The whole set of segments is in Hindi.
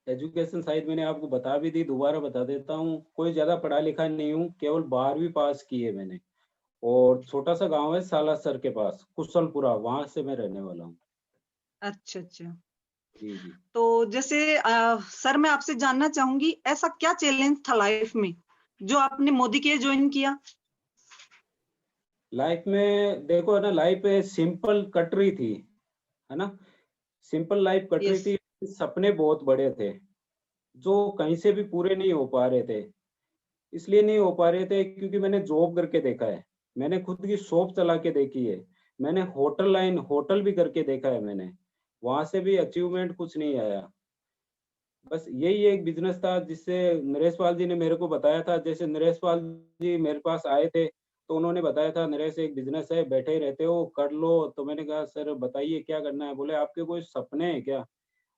एजुकेशन शायद मैंने आपको बता भी दी, दोबारा बता देता हूँ। कोई ज़्यादा पढ़ा लिखा नहीं हूँ, केवल 12वीं पास की है मैंने। और छोटा-सा गाँव है सालासर के पास, कुशलपुरा, वहाँ से मैं रहने वाला हूँ। अच्छा, अच्छा। जी, जी। तो जैसे सर मैं आपसे जानना चाहूँगी ऐसा क्या चैलेंज था लाइफ में, जो आपने मोदी केयर जॉइन किया? लाइफ में देखो है ना, लाइफ सिंपल कट रही थी, है ना? सिंपल लाइफ कट रही यस, थी, सपने बहुत बड़े थे, जो कहीं से भी पूरे नहीं हो पा रहे थे। इसलिए नहीं हो पा रहे थे क्योंकि मैंने जॉब करके देखा है। मैंने खुद की शॉप चला के देखी है। मैंने होटल भी करके देखा है मैंने। वहाँ से भी अचीवमेंट कुछ नहीं आया। बस यही एक बिज़नेस था जिससे नरेश पाल जी ने मेरे को बताया था। जैसे नरेश पाल जी मेरे पास आए थे, तो उन्होंने बताया था, "नरेश एक बिज़नेस है, बैठे ही रहते हो, कर लो।" तो मैंने कहा, "सर बताइए क्या करना है?" बोले, "आपके कोई सपने हैं क्या?"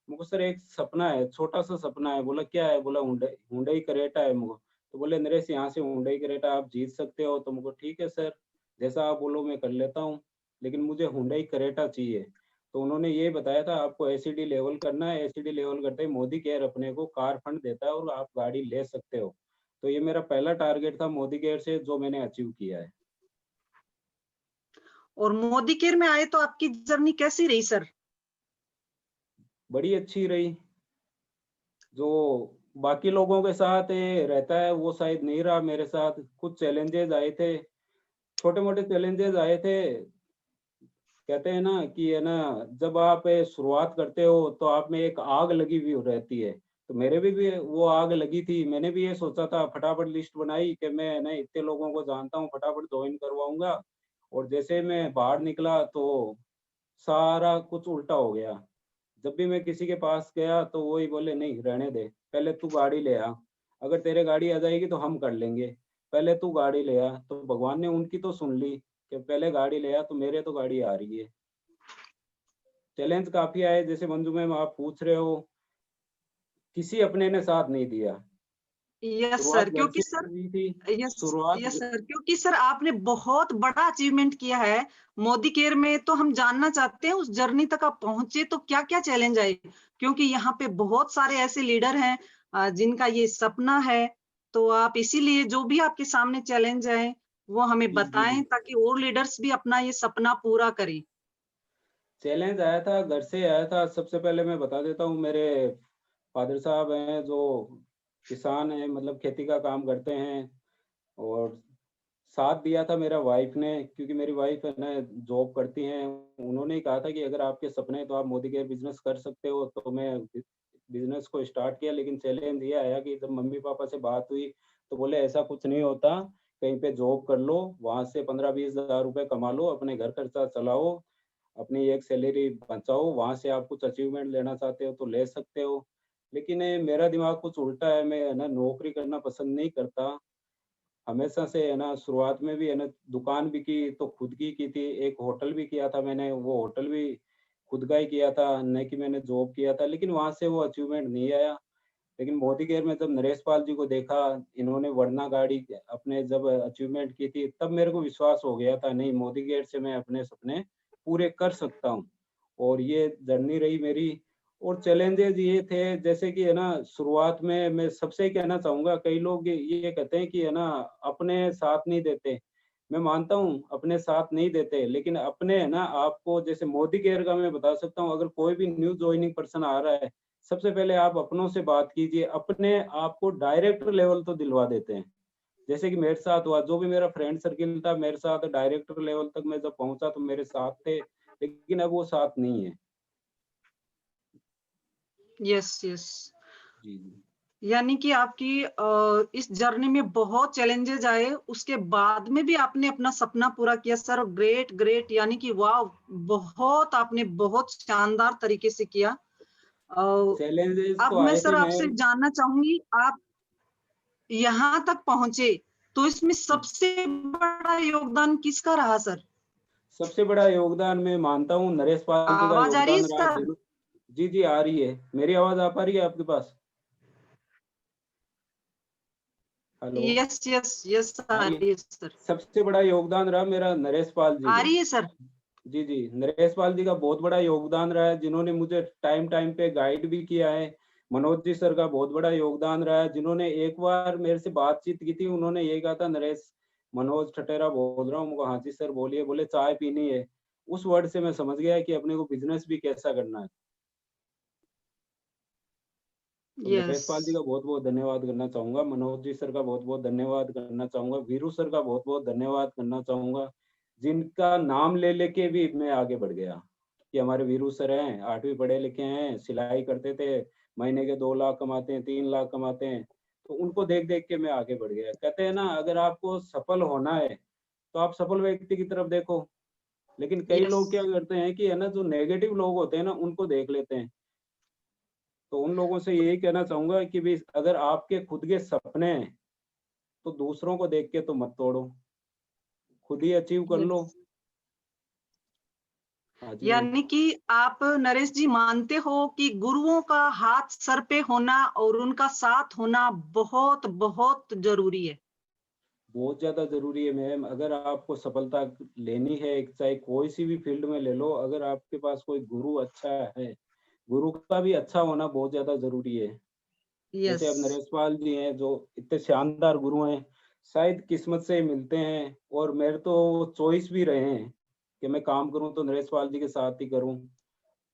मुझको सर एक सपना है, छोटा-सा सपना है। बोला क्या है? बोला हुंडई क्रेटा है मुझको। तो बोले नरेश यहाँ से हुंडई क्रेटा आप जीत सकते हो। तो मुझको ठीक है सर, जैसा आप बोलो मैं कर लेता हूँ, लेकिन मुझे हुंडई क्रेटा चाहिए। तो उन्होंने ये बताया था आपको एसईडी लेवल करना है, एसईडी लेवल करते ही मोदी केयर अपने को कार फंड देता है और आप गाड़ी ले सकते हो। तो ये मेरा पहला टारगेट था मोदी केयर से जो मैंने अचीव किया है। और मोदी केयर में आए तो आपकी जर्नी कैसी रही सर? बड़ी अच्छी रही। जो बाकी लोगों के साथ रहता है वो शायद नहीं रहा मेरे साथ। कुछ चैलेंजेज़ आए थे, छोटे-मोटे चैलेंजेज़ आए थे। कहते हैं ना कि है ना, जब आप शुरुआत करते हो तो आप में एक आग लगी हुई रहती है। तो मेरे भी वो आग लगी थी। मैंने भी ये सोचा था, फटाफट लिस्ट बनाई कि मैं है ना इतने लोगों को जानता हूँ, फटाफट जॉइन करवाऊँगा। और जैसे मैं बाहर निकला तो सारा कुछ उल्टा हो गया। जब भी मैं किसी के पास गया तो वही बोले नहीं रहने दे, पहले तू गाड़ी ले आ, अगर तेरे गाड़ी आ जाएगी तो हम कर लेंगे, पहले तू गाड़ी ले आ। तो भगवान ने उनकी तो सुन ली कि पहले गाड़ी ले आ, तो मेरे तो गाड़ी आ रही है। चैलेंज काफ़ी आए, जैसे मंजू मैम आप पूछ रहे हो, किसी अपने ने साथ नहीं दिया। यस शुरुआत सर, घर क्योंकि से सर हुई थी, यस शुरुआत यस घ सर, क्योंकि सर आपने बहुत बड़ा अचीवमेंट किया है मोदी केयर में, तो हम जानना चाहते हैं उस जर्नी तक आप पहुंचे तो क्या-क्या चैलेंज आए? क्योंकि यहाँ पे बहुत सारे ऐसे लीडर हैं जिनका ये सपना है, तो आप इसीलिए जो भी आपके सामने चैलेंज आए, वो हमें जी, जी, जी। बताएं ताकि और लीडर्स भी अपना ये सपना पूरा करें। चैलेंज आया था, घर से आया था। सबसे पहले मैं बता देता हूँ, मेरे फादर साहब हैं जो किसान हैं, मतलब खेती का काम करते हैं। और साथ दिया था मेरा वाइफ ने, क्योंकि मेरी वाइफ है ना जॉब करती हैं। उन्होंने ही कहा था कि अगर आपके सपने हैं तो आप मोदी केयर बिज़नेस कर सकते हो, तो मैं बिज़नेस को स्टार्ट किया। लेकिन चैलेंज ये आया कि जब मम्मी-पापा से बात हुई, तो बोले ऐसा कुछ नहीं होता, कहीं पे जॉब कर लो, वहाँ से 15-20 हज़ार रुपए कमा लो, अपने घर खर्चा चलाओ, अपनी एक सैलरी बचाओ, वहाँ से आप कुछ अचीवमेंट लेना चाहते हो तो ले सकते हो। लेकिन मेरा दिमाग कुछ उल्टा है, मैं है ना नौकरी करना पसंद नहीं करता। हमेशा से है ना शुरुआत में भी है ना दुकान भी की तो खुद की थी, एक होटल भी किया था मैंने, वो होटल भी खुद का ही किया था, नहीं कि मैंने जॉब किया था, लेकिन वहाँ से वो अचीवमेंट नहीं आया। लेकिन मोदी केयर में जब नरेश पाल जी को देखा, इन्होंने वर्ना गाड़ी अपने जब अचीवमेंट की थी, तब मेरे को विश्वास हो गया था, नहीं मोदी केयर से मैं अपने सपने पूरे कर सकता हूँ। और ये जर्नी रही मेरी। और चैलेंजेज़ ये थे जैसे कि है ना शुरुआत में मैं सबसे कहना चाहूँगा, कई लोग ये कहते हैं कि है ना अपने साथ नहीं देते। मैं मानता हूँ अपने साथ नहीं देते, लेकिन अपने है ना आपको, जैसे मोदी केयर का मैं बता सकता हूँ, अगर कोई भी न्यू जॉइनिंग पर्सन आ रहा है, सबसे पहले आप अपनों से बात कीजिए, अपने आप को डायरेक्टर लेवल तो दिलवा देते हैं। जैसे कि मेरे साथ हुआ, जो भी मेरा फ्रेंड सर्किल था मेरे साथ डायरेक्टर लेवल तक मैं जब पहुँचा तो मेरे साथ थे, लेकिन अब वो साथ नहीं है। Yes, yes. जी, जी। यानी कि आपकी इस जर्नी में बहुत चैलेंजेस आए, उसके बाद में भी आपने अपना सपना पूरा किया सर, ग्रेट, ग्रेट यानी कि वाव! बहुत आपने बहुत शानदार तरीके से किया। अ, चैलेंजेस अब तो मैं आए थे सर आपसे मैम। जानना चाहूँगी, आप यहाँ तक पहुँचे, तो इसमें जी, सबसे बड़ा योगदान किसका रहा सर? सबसे बड़ा योगदान मैं मानता हूँ नरेश पाल जी का आवाज़ आ रही है योगदान रहा सर? जी, जी, आ रही है। मेरी आवाज़ आ पा रही है आपके पास? हेलो, यस, यस, यस आ आ रही है? रही है सर। सबसे बड़ा योगदान रहा मेरा नरेश पाल जी आ का। रही है सर? जी, जी। नरेश पाल जी का बहुत बड़ा योगदान रहा है, जिन्होंने मुझे टाइम-टाइम पे गाइड भी किया है। मनोज जी सर का बहुत बड़ा योगदान रहा है, जिन्होंने एक बार मेरे से बातचीत की थी, उन्होंने ये कहा था, नरेश, मनोज ठटेरा बोल रहा हूँ। मैं कहा, हाँ जी सर बोलिए। बोले चाय पीनी है। उस वर्ड से मैं समझ गया कि अपने को बिजनेस भी कैसा करना है। तो यस। नरेश पाल जी का बहुत बहुत धन्यवाद करना चाहूंगा, मनोज जी सर का बहुत बहुत धन्यवाद करना चाहूंगा, वीरू सर का बहुत बहुत धन्यवाद करना चाहूंगा, जिनका नाम ले लेके भी मैं आगे बढ़ गया। कि हमारे वीरू सर हैं, 8वीं पढ़े लिखे हैं, सिलाई करते थे, महीने के 2 लाख कमाते हैं, 3 लाख कमाते हैं। तो उनको देख देख के मैं आगे बढ़ गया। कहते हैं ना, अगर आपको सफल होना है तो आप सफल व्यक्ति की तरफ देखो। लेकिन कई यस। लोग क्या करते हैं कि है ना, जो नेगेटिव लोग होते हैं ना, उनको देख लेते हैं। तो उन लोगों से यही कहना चाहूंगा कि भी अगर आपके खुद के सपने हैं तो दूसरों को देख के तो मत तोड़ो, खुद ही अचीव कर लो। यस। हाँ जी। यानी कि आप नरेश जी मानते हो कि गुरुओं का हाथ सर पे होना और उनका साथ होना बहुत बहुत जरूरी है। बहुत ज्यादा जरूरी है मैम। अगर आपको सफलता लेनी है, एक चाहे कोई सी भी फील्ड में ले लो, अगर आपके पास कोई गुरु अच्छा है, गुरु का भी अच्छा होना बहुत ज्यादा जरूरी है। यस। जैसे अब नरेश पाल जी हैं, जो इतने शानदार गुरु हैं, शायद किस्मत से मिलते हैं। और मेरे तो चॉइस भी रहे हैं कि मैं काम करूं तो नरेश पाल जी के साथ ही करूं।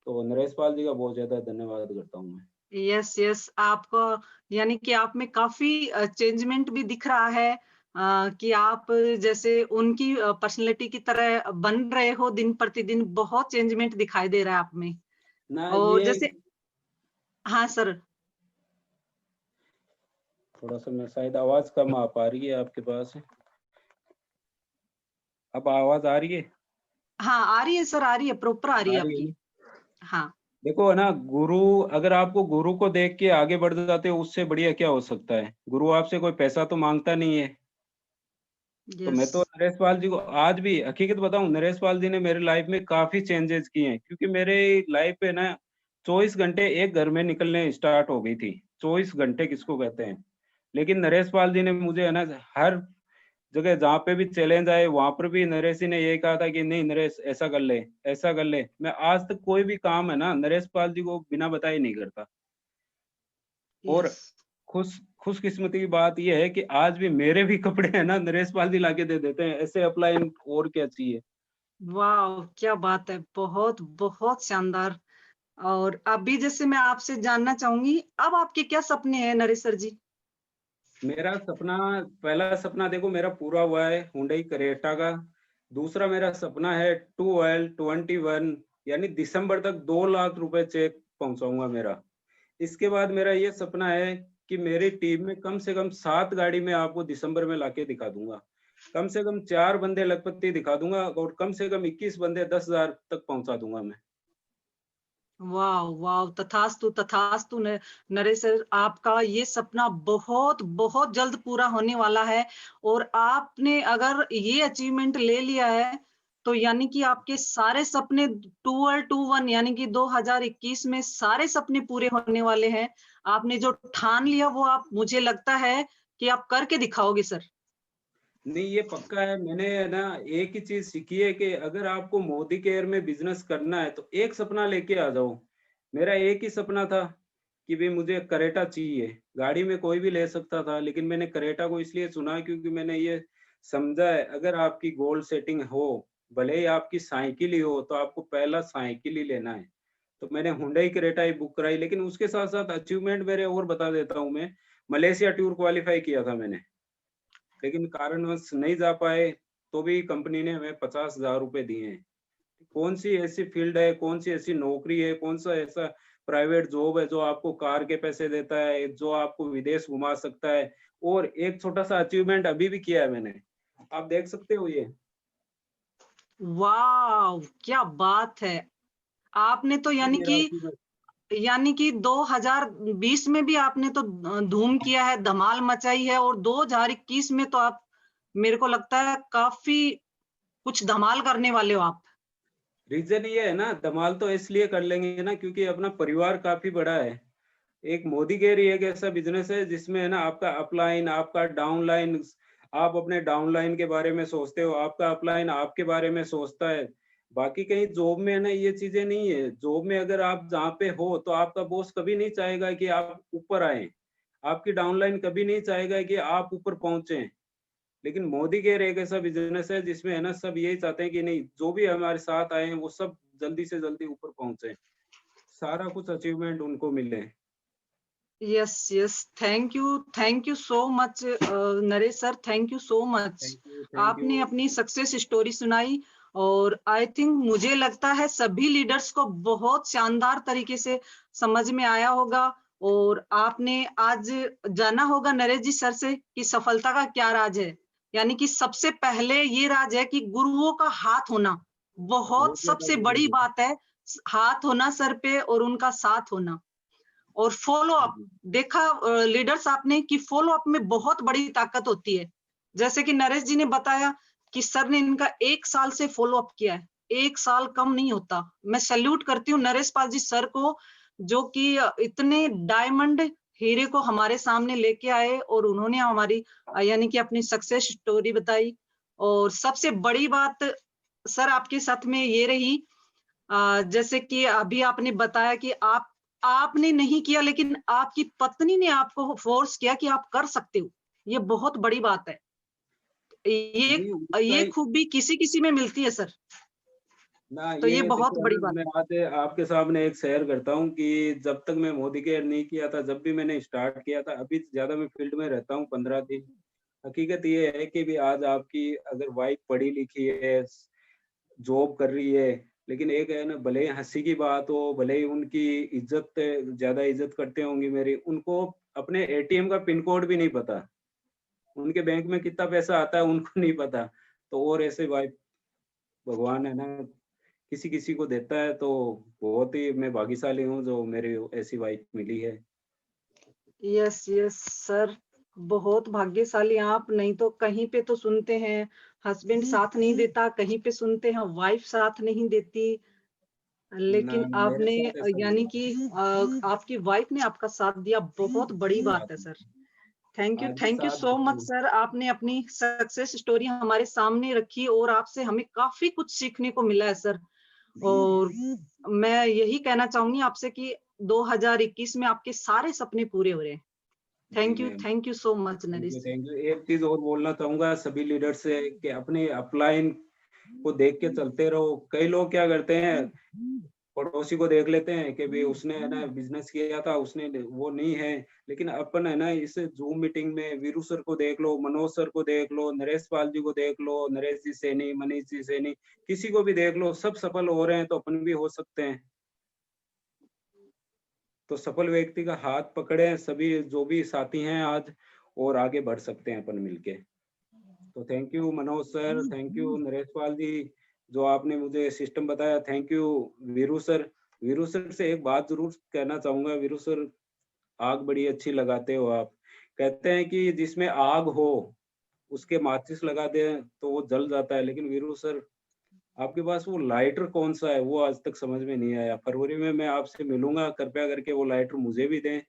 तो नरेश पाल जी का बहुत ज्यादा धन्यवाद करता हूं मैं। यस। यस। आपको यानी कि आप में काफी चेंजमेंट भी दिख रहा है, कि आप जैसे उनकी पर्सनैलिटी की तरह बन रहे हो दिन प्रतिदिन। बहुत चेंजमेंट दिखाई दे रहा है आप में। ना और ये जैसे, हाँ सर। थोड़ा सा, मैं शायद आवाज कम आ पा रही है आपके पास। अब आवाज आ रही है? हाँ, आ रही है सर, आ रही है, प्रॉपर आ रही आ है रही है आपकी। ना? हाँ। देखो है ना, गुरु, अगर आपको गुरु को देख के आगे बढ़ जाते हो, उससे बढ़िया क्या हो सकता है। गुरु आपसे कोई पैसा तो मांगता नहीं है। तो यस। मैं तो नरेश पाल जी को आज भी हकीकत बताऊं, नरेश पाल जी ने मेरे लाइफ में काफी चेंजेस किए हैं। क्योंकि मेरे लाइफ पे ना 24 घंटे एक घर में निकलने स्टार्ट हो गई थी। 24 घंटे किसको कहते हैं। लेकिन नरेश पाल जी ने मुझे है ना, हर जगह जहाँ पे भी चैलेंज आए, वहां पर भी नरेश जी ने ये कहा था कि नहीं नरेश, ऐसा कर ले, ऐसा कर ले। मैं आज तक कोई भी काम है ना, नरेश पाल जी को बिना बताए नहीं करता। और यस। खुश खुशकिस्मती की बात यह है कि आज भी मेरे भी कपड़े है ना, नरेश पाल जी लाके दे देते हैं। ऐसे अपलाइन और क्या चाहिए। वाह, क्या बात है! बहुत, बहुत शानदार। और अभी जैसे मैं आपसे जानना चाहूँगी, अब आपके क्या सपने हैं नरेश सर जी? मेरा सपना, पहला सपना देखो मेरा पूरा हुआ है, हुंडई क्रेटा का। दूसरा मेरा सपना है 2L21, यानी दिसंबर तक 2 लाख रुपए चेक पहुंचाऊंगा मेरा। इसके बाद मेरा ये सपना है कि मेरी टीम में कम से कम 7 गाड़ी में आपको दिसंबर में लाके दिखा दूंगा। कम से कम 4 बंदे लखपति दिखा दूंगा, और कम से कम 21 बंदे 10,000 तक पहुंचा दूंगा मैं। वाह! वाह! तथास्तु, तथास्तु। न नरेश सर, आपका ये सपना बहुत, बहुत जल्द पूरा होने वाला है। और आपने अगर ये अचीवमेंट ले लिया है, तो यानी कि आपके सारे सपने 2L21 यानी कि 2021 में सारे सपने पूरे होने वाले हैं। आपने जो ठान लिया, वो आप, मुझे लगता है कि आप करके दिखाओगे सर। नहीं, ये पक्का है। मैंने ना एक ही चीज सीखी है कि अगर आपको मोदी केयर में बिजनेस करना है तो एक सपना लेके आ जाओ। मेरा एक ही सपना था कि भाई मुझे करेटा चाहिए। गाड़ी में कोई भी ले सकता था, लेकिन मैंने करेटा को इसलिए चुना क्योंकि मैंने ये समझा है, अगर आपकी गोल सेटिंग हो, भले ही आपकी साइकिल ही हो, तो आपको पहला साइकिल ही लेना है। तो मैंने हुंडई क्रेटा ही बुक कराई। लेकिन उसके साथ साथ अचीवमेंट मेरे और बता देता हूँ मैं। मलेशिया टूर क्वालिफाई किया था मैंने, लेकिन कारणवश नहीं जा पाए। तो भी कंपनी ने हमें 50,000 रुपए दिए हैं। कौन सी ऐसी फील्ड है, कौन सी ऐसी नौकरी है, कौन सा ऐसा प्राइवेट जॉब है जो आपको कार के पैसे देता है, जो आपको विदेश घुमा सकता है। और एक छोटा सा अचीवमेंट अभी भी किया है मैंने, आप देख सकते हो ये। वाह! क्या बात है! आपने तो ये यानी मेरा कि, achievement- 2020 में भी आपने तो धूम किया है, धमाल मचाई है, और 2021 में तो आप, मेरे को लगता है काफ़ी कुछ धमाल करने वाले हो आप। रीजन ये है ना, धमाल तो इसलिए कर लेंगे ना क्योंकि अपना परिवार काफी बड़ा है। एक मोदी केयर ही एक ऐसा बिजनेस है जिसमें है ना, आपका अपलाइन, आपका डाउनलाइन, आप अपने डाउनलाइन के बारे में सोचते हो, आपका अपलाइन आपके बारे में सोचता है। बाकी कहीं जॉब में है ना ये चीजें नहीं है। जॉब में अगर आप जहाँ पे हो तो आपका बॉस कभी नहीं चाहेगा कि आप ऊपर आए, आपकी डाउनलाइन कभी नहीं चाहेगा कि आप ऊपर पहुंचे। लेकिन मोदी केयर एक ऐसा बिजनेस है जिसमें है ना सब यही चाहते हैं कि नहीं, जो भी हमारे साथ आए हैं वो सब जल्दी से जल्दी ऊपर पहुंचे, सारा कुछ अचीवमेंट उनको मिले। Yes yes, thank you so much Naresh sir, thank you so much. Thank you. आपने अपनी सक्सेस स्टोरी सुनाई और आई थिंक मुझे लगता है सभी लीडर्स को बहुत शानदार तरीके से समझ में आया होगा। और आपने आज जाना होगा नरेश जी सर से कि सफलता का क्या राज है। यानी कि सबसे पहले ये राज है कि गुरुओं का हाथ होना बहुत बहुत ज्यादा सबसे बड़ी जरूरी है। बात है। हाथ होना सर पे और उनका साथ होना और फॉलो जी अप। जी। देखा लीडर्स आपने कि फॉलो अप में बहुत बड़ी ताकत होती है। जैसे कि नरेश जी ने बताया कि सर ने इनका 1 साल से फॉलो अप किया है। 1 साल कम नहीं होता। मैं सैल्यूट करती हूँ नरेश पाल जी सर को, जो कि इतने डायमंड हीरे को हमारे सामने लेके आए और उन्होंने हमारी यानी कि अपनी सक्सेस स्टोरी बताई। और सबसे बड़ी बात सर आपके साथ में ये रही, जैसे कि अभी आपने बताया कि आपने नहीं किया लेकिन आपकी पत्नी ने आपको फोर्स किया कि आप कर सकते हो। ये बहुत बड़ी बात है। ये जी उसका ये ही खूबी किसी-किसी में मिलती है सर। ना, तो ये ये बहुत देखो है बड़ी ना, बात मैं है। आज आपके सामने एक शेयर करता हूँ कि जब तक मैं मोदी केयर नहीं किया था, जब भी मैंने स्टार्ट किया था, अभी ज्यादा मैं फील्ड में रहता हूँ 15 दिन। हकीकत ये है कि भी आज आपकी अगर वाइफ पढ़ी लिखी है, जॉब कर रही है, लेकिन एक है ना, भले ही हंसी की बात हो, भले ही उनकी इज्जत ज्यादा इज्जत करते होंगे मेरी, उनको अपने एटीएम का पिन कोड भी नहीं पता, उनके बैंक में कितना पैसा आता है उनको नहीं पता। तो और ऐसे वाइफ भगवान है ना किसी किसी को देता है, तो बहुत ही मैं भाग्यशाली हूँ जो मेरी ऐसी वाइफ मिली है। यस यस सर, बहुत भाग्यशाली आप। नहीं तो कहीं पे तो सुनते हैं हस्बैंड साथ नहीं देता, कहीं पे सुनते हैं वाइफ साथ नहीं देती। ना लेकिन मेरे आपने साथ ऐसा नहीं यानी है। कि आपकी वाइफ ने आपका साथ दिया, बहुत बड़ी बात है साथ सर। में आज भी थैंक यू साथ सो देते मच हैं। सर। आपने अपनी सक्सेस स्टोरी हमारे सामने रखी और आपसे हमें काफी कुछ सीखने को मिला है सर। जी जी। और मैं यही कहना चाहूंगी आपसे कि 2021 में आपके सारे सपने पूरे हो रहे हैं। जी ma'am. Thank you so much thank you Naresh ji. Thank you. एक चीज और बोलना चाहूंगा सभी लीडर से कि अपने अपलाइन को देख के चलते रहो। कई लोग क्या करते हैं, पड़ोसी को देख लेते हैं कि भाई उसने है ना बिजनेस किया था, उसने वो नहीं है। लेकिन अपन है ना इस जूम मीटिंग में वीरू सर को देख लो, मनोज सर को देख लो, नरेश पाल जी को देख लो, नरेश जी सैनी, मनीष जी सैनी, किसी को भी देख लो, सब सफल हो रहे हैं, तो अपन भी हो सकते हैं। तो सफल व्यक्ति का हाथ पकड़े सभी जो भी साथी हैं आज, और आगे बढ़ सकते हैं अपन मिलके। तो thank you Manoj sir, thank you Naresh Pal ji, जो आपने मुझे सिस्टम बताया। Thank you Veeru sir. Veeru sir से एक बात जरूर कहना चाहूंगा, वीरू सर आग बड़ी अच्छी लगाते हो आप। कहते हैं कि जिसमें आग हो उसके माचिस लगा दें तो वो जल जाता है, लेकिन वीरू सर आपके पास वो लाइटर कौन सा है वो आज तक समझ में नहीं आया। फरवरी में मैं आपसे मिलूंगा, कृपया करके वो लाइटर मुझे भी दें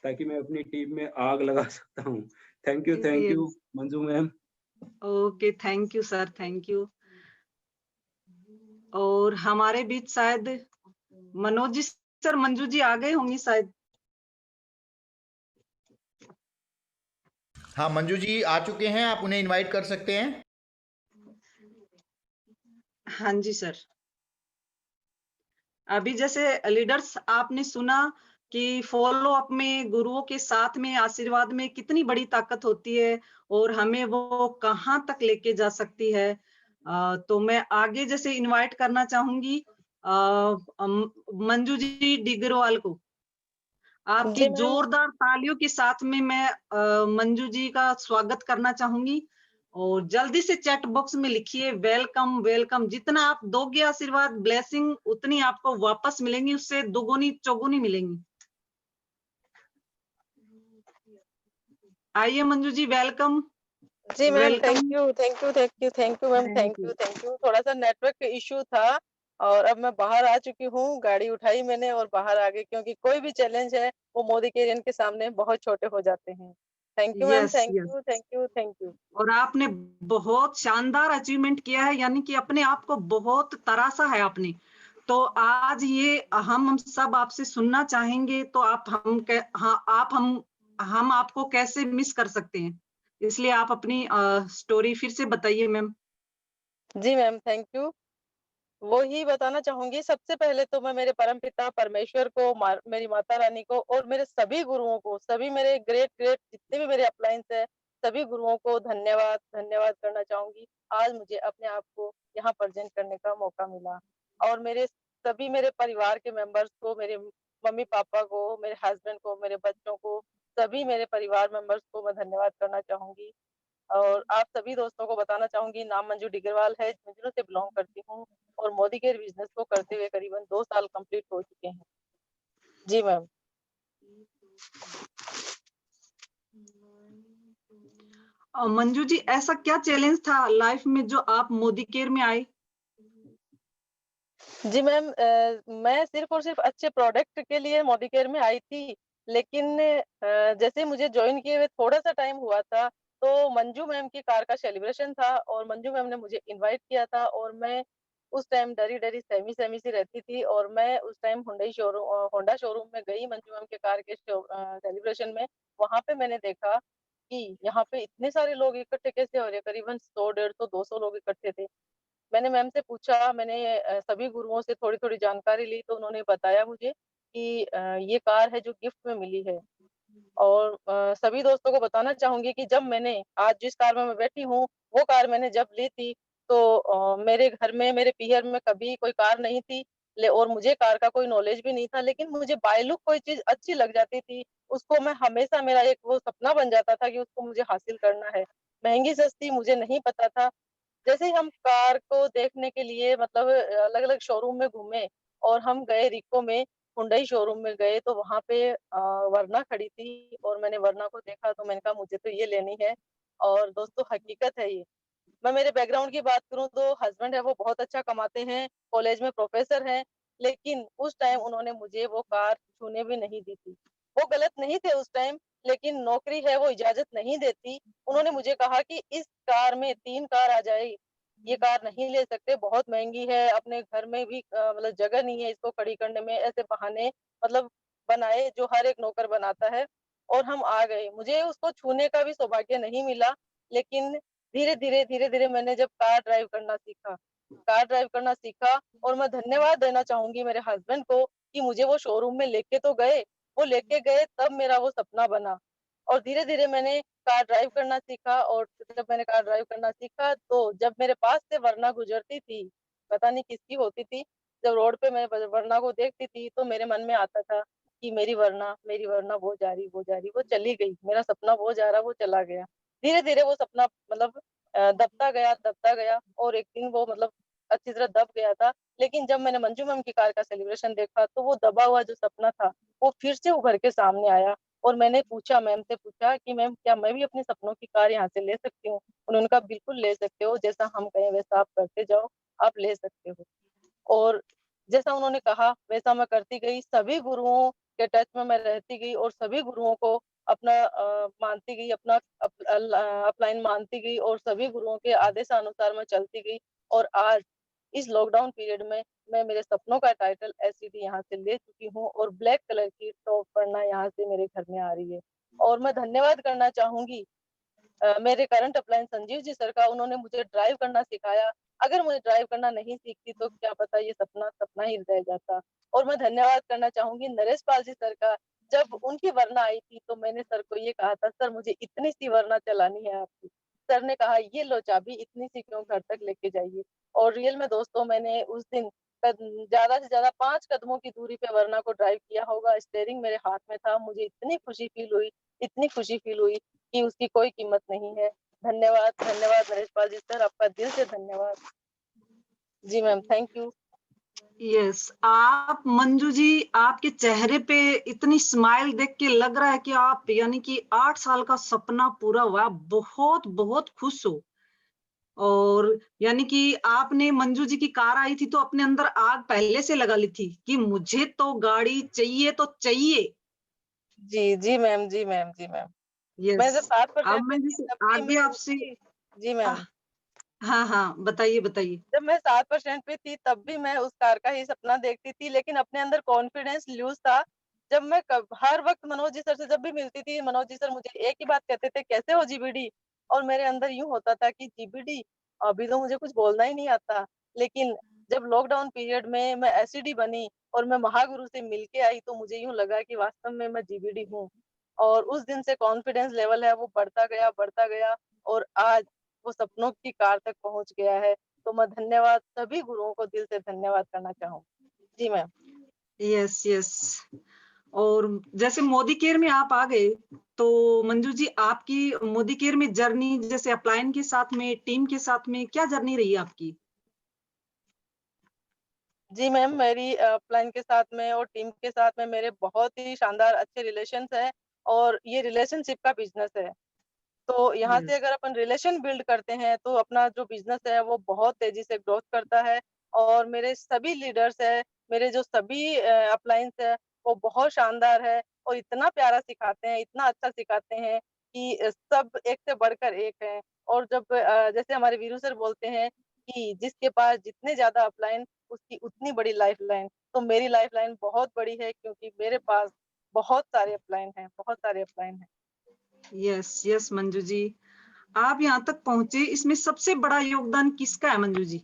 ताकि मैं अपनी टीम में आग लगा सकता हूँ। Thank you Manju ma'am. Okay, thank you sir, thank you. और हमारे बीच शायद मनोज जी सर, मंजू जी आ गए होंगी शायद। हाँ, मंजू जी आ चुके हैं, आप उन्हें इनवाइट कर सकते हैं। हाँ जी सर। अभी जैसे लीडर्स आपने सुना कि फॉलो अप में गुरुओं के साथ में आशीर्वाद में कितनी बड़ी ताकत होती है और हमें वो कहाँ तक लेके जा सकती है। तो मैं आगे जैसे इनवाइट करना चाहूंगी मंजू जी डिग्रवाल को। आपकी जी मैम। जोरदार तालियों के साथ में मैं मंजू जी का स्वागत करना चाहूंगी। और जल्दी से चैट बॉक्स में लिखिए वेलकम वेलकम। जितना आप दोगे आशीर्वाद ब्लेसिंग उतनी आपको वापस मिलेंगी, उससे दोगुनी चौगुनी मिलेंगी। आइए मंजू जी, वेलकम जी ma'am, welcome. Thank you ma'am, thank you. Thank you. थोड़ा सा नेटवर्क इशू था और अब मैं बाहर आ चुकी हूँ, गाड़ी उठाई मैंने और बाहर आ गई, क्योंकि कोई भी चैलेंज है वो मोदी के के सामने बहुत छोटे हो जाते हैं। Thank you ma'am, yes thank yes. You, thank you, thank you. और आपने बहुत शानदार अचीवमेंट किया है, यानी कि अपने आप को बहुत तरासा है आपने। तो आज ये हम सब आपसे सुनना चाहेंगे, तो हम आपको कैसे मिस कर सकते हैं? इसलिए आप अपनी स्टोरी फिर से बताइए मैम। जी मैम, थैंक यू। वो ही बताना चाहूँगी, सबसे पहले तो मैं मेरे परमपिता परमेश्वर को, मेरी माता रानी को और मेरे सभी गुरुओं को, सभी मेरे ग्रेट ग्रेट जितने भी मेरे अपलाइन्स हैं, सभी गुरुओं को धन्यवाद, धन्यवाद करना चाहूँगी। आज मुझे अपने आप को यहाँ प्रेज़ेंट करने का मौका मिला और मेरे परिवार के मेंबर्स को, मेरे मम्मी-पापा को, मेरे हस्बैंड को, मेरे बच्चों को, सभी मेरे परिवार मेंबर्स को मैं धन्यवाद करना चाहूँगी। और आप सभी दोस्तों को बताना चाहूँगी, नाम मंजू डिग्रवाल है, झुंझुनू से बिलॉन्ग करती हूँ और मोदी केयर बिज़नेस को करते हुए करीबन 2 साल कंप्लीट हो चुके हैं। जी मैम। मंजू जी, ऐसा क्या चैलेंज था लाइफ में जो आप मोदी केयर में आए? जी मैम, मैं सिर्फ़ और सिर्फ़ अच्छे प्रोडक्ट के लिए मोदी केयर में आई थी, लेकिन जैसे मुझे जॉइन किए हुए थोड़ा-सा टाइम हुआ था, तो मंजू मैम की कार का सेलिब्रेशन था और मंजू मैम ने मुझे इनवाइट किया था और मैं उस टाइम डरी-डरी, सहमी-सहमी सी रहती थी और मैं उस टाइम होंडा शोरूम में गई मंजू मैम के कार के सेलिब्रेशन में। वहाँ पे मैंने देखा कि यहाँ पे इतने सारे लोग इकट्ठे कैसे हो रहे हैं, करीबन 100, 150, 200 लोग इकट्ठे थे। मैंने मैम से पूछा, मैंने सभी गुरुओं से थोड़ी-थोड़ी जानकारी ली, तो उन्होंने बताया मुझे कि ये कार है जो गिफ्ट में मिली है। और सभी दोस्तों को बताना चाहूँगी कि जब मैंने आज जिस कार में मैं बैठी हूँ, वो कार मैंने जब ली थी, तो मेरे घर में, मेरे पीहर में कभी कोई कार नहीं थी ले और मुझे कार का कोई नॉलेज भी नहीं था, लेकिन मुझे बाय लुक कोई चीज़ अच्छी लग जाती थी, उसको मैं हमेशा मेरा एक वो सपना बन जाता था कि उसको मुझे हासिल करना है। महँगी-सस्ती मुझे नहीं पता था। जैसे ही हम कार को देखने के लिए मतलब अलग-अलग शोरूम में घूमे और हम गए रिको में, हुंडई शोरूम में गए तो वहाँ पे वरना खड़ी थी और मैंने वरना को देखा तो मैंने कहा मुझे तो ये लेनी है और दोस्तों हकीकत है ये। मैं मेरे बैकग्राउंड की बात करूँ तो हस्बैंड है वो बहुत अच्छा कमाते हैं, कॉलेज में प्रोफ़ेसर हैं, लेकिन उस टाइम उन्होंने मुझे वो कार छूने भी नहीं दी थी। वो गलत नहीं थे उस टाइम, लेकिन नौकरी है वो इजाज़त नहीं देती। उन्होंने मुझे कहा कि इस कार में 3 कार आ जाए, ये कार नहीं ले सकते, बहुत महँगी है, अपने घर में भी मतलब जगह नहीं है इसको खड़ी करने में, ऐसे बहाने मतलब बनाए जो हर एक नौकर बनाता है और हम आ गए। मुझे उसको छूने का भी सौभाग्य नहीं मिला, लेकिन धीरे-धीरे, धीरे-धीरे मैंने जब कार ड्राइव करना सीखा और मैं धन्यवाद देना चाहूँगी मेरे हस्बैंड को कि मुझे वो शोरूम में लेके तो गए, वो लेके गए तब मेरा वो सपना बना। और धीरे-धीरे मैंने कार ड्राइव करना सीखा और जब मैंने कार ड्राइव करना सीखा तो जब मेरे पास से वरना गुज़रती थी, पता नहीं किसकी होती थी, जब रोड पे मैं व वरना को देखती थी तो मेरे मन में आता था कि मेरी वरना वो जा रही, वो जा रही, वो चली गई, मेरा सपना वो जा रहा, वो चला गया। धीरे-धीरे वो सपना मतलब दबता गया और एक दिन वो मतलब अच्छी तरह दब गया था। लेकिन जब मैंने मंजू मैम की कार का सेलिब्रेशन देखा तो वो दबा हुआ जो सपना था, वो फिर से उभर के सामने आया और मैंने पूछा मैम से पूछा कि मैम क्या मैं भी अपने सपनों की कार यहाँ से ले सकती हूँ? उन्होंने कहा बिल्कुल ले सकते हो, जैसा हम कहें वैसा आप करते जाओ, आप ले सकते हो। और जैसा उन्होंने कहा वैसा मैं करती गई, सभी गुरुओं के टच में मैं रहती गई और सभी गुरुओं को अपना मानती गई, अपना अपलाइन मानती गई और सभी गुरुओं के आदेशानुसार मैं चलती गई और आज इस लॉकडाउन पीरियड में मैं मेरे सपनों का टाइटल एससीडी यहाँ से ले चुकी हूँ और ब्लैक कलर की टॉप पहनना यहाँ से मेरे घर में आ रही है। और मैं धन्यवाद करना चाहूँगी मेरे current upline Sanjeev ji sir का, उन्होंने मुझे ड्राइव करना सिखाया। अगर मुझे ड्राइव करना नहीं सीखती तो क्या पता ये सपना सपना ही रह जाता। और मैं धन्यवाद करना चाहूँगी नरेश पाल जी सर का, जब उनकी वरना आई थी तो मैंने सर को ये कहा था, "सर मुझे इतनी-सी वरना चलानी है आपकी।" सर ने कहा, "ये लो चाबी, इतनी-सी क्यों घर तक लेके जाइए।" और रियल में दोस्तों मैंने उस दिन ज़्यादा से ज़्यादा 5 कदमों की दूरी पे वरना को ड्राइव किया होगा, स्टीयरिंग मेरे हाथ में था, मुझे इतनी खुशी फ़ील हुई कि उसकी कोई कीमत नहीं है। धन्यवाद, धन्यवाद नरेश पाल जी सर, आपका दिल से धन्यवाद। जी मैम, थैंक यू। यस, आप मंजू जी, आपके चेहरे पे इतनी स्माइल देख के लग रहा है कि आप यानी कि 8 साल का सपना पूरा हुआ, बहुत बहुत खुश हो। और यानी कि आपने मंजू जी की कार आई थी तो अपने अंदर आग पहले से लगा ली थी कि मुझे तो गाड़ी चाहिए तो चाहिए। जी, जी मैम, जी मैम, जी मैम। मैं जब यस। 7% अब पे मैं थी जैसे तब भी आगे मैं आपसे उसी। जी मैम। हाँ हाँ, बताइए बताइए। जब मैं 7% पे थी तब भी मैं उस कार का ही सपना देखती थी, लेकिन अपने अंदर कॉन्फिडेंस लूज़ था। जब मैं हर वक़्त मनोज जी सर से जब भी मिलती थी, मनोज जी सर मुझे एक ही बात कहते थे, "कैसे हो जीबीडी?" और मेरे अंदर यूँ होता था कि जीबीडी, अभी तो मुझे कुछ बोलना ही नहीं आता। लेकिन जब लॉकडाउन पीरियड में मैं एसईडी बनी और मैं महागुरु से मिल के आई, तो मुझे यूँ लगा कि वास्तव में मैं जीबीडी हूँ। और उस दिन से कॉन्फिडेंस लेवल है वो बढ़ता गया और आज वो सपनों की कार तक पहुँच गया है। तो मैं धन्यवाद सभी गुरुओं को दिल से धन्यवाद करना चाहूँगी। जी मैम। Yes yes. और जैसे मोदी केयर में आप आ गए, तो मंजू जी आपकी मोदी केयर में जर्नी जैसे अपलाइन के साथ में, टीम के साथ में क्या जर्नी रही आपकी? जी मैम, मेरी अपलाइन के साथ में और टीम के साथ में मेरे बहुत ही शानदार अच्छे रिलेशंस हैं और ये रिलेशनशिप का बिज़नेस है। तो यहाँ से यस अगर अपन रिलेशन बिल्ड करते हैं, तो अपना जो बिज़नेस है वो बहुत तेज़ी से ग्रोथ करता है और मेरे सभी लीडर्स हैं, मेरे जो सभी अपलाइंस हैं, वो बहुत शानदार है और इतना प्यारा सिखाते हैं, इतना अच्छा सिखाते हैं कि सब एक से बढ़कर एक हैं। और जब जैसे हमारे वीरू सर बोलते हैं कि जिसके पास जितने ज़्यादा अपलाइन, उसकी उतनी बड़ी लाइफ़लाइन। तो मेरी लाइफ़लाइन बहुत बड़ी है क्योंकि मेरे पास बहुत सारे अपलाइन हैं, बहुत सारे अपलाइन हैं। यस यस मंजू जी, आप यहाँ तक पहुंचे, इसमें सबसे बड़ा योगदान किसका है मंजू जी?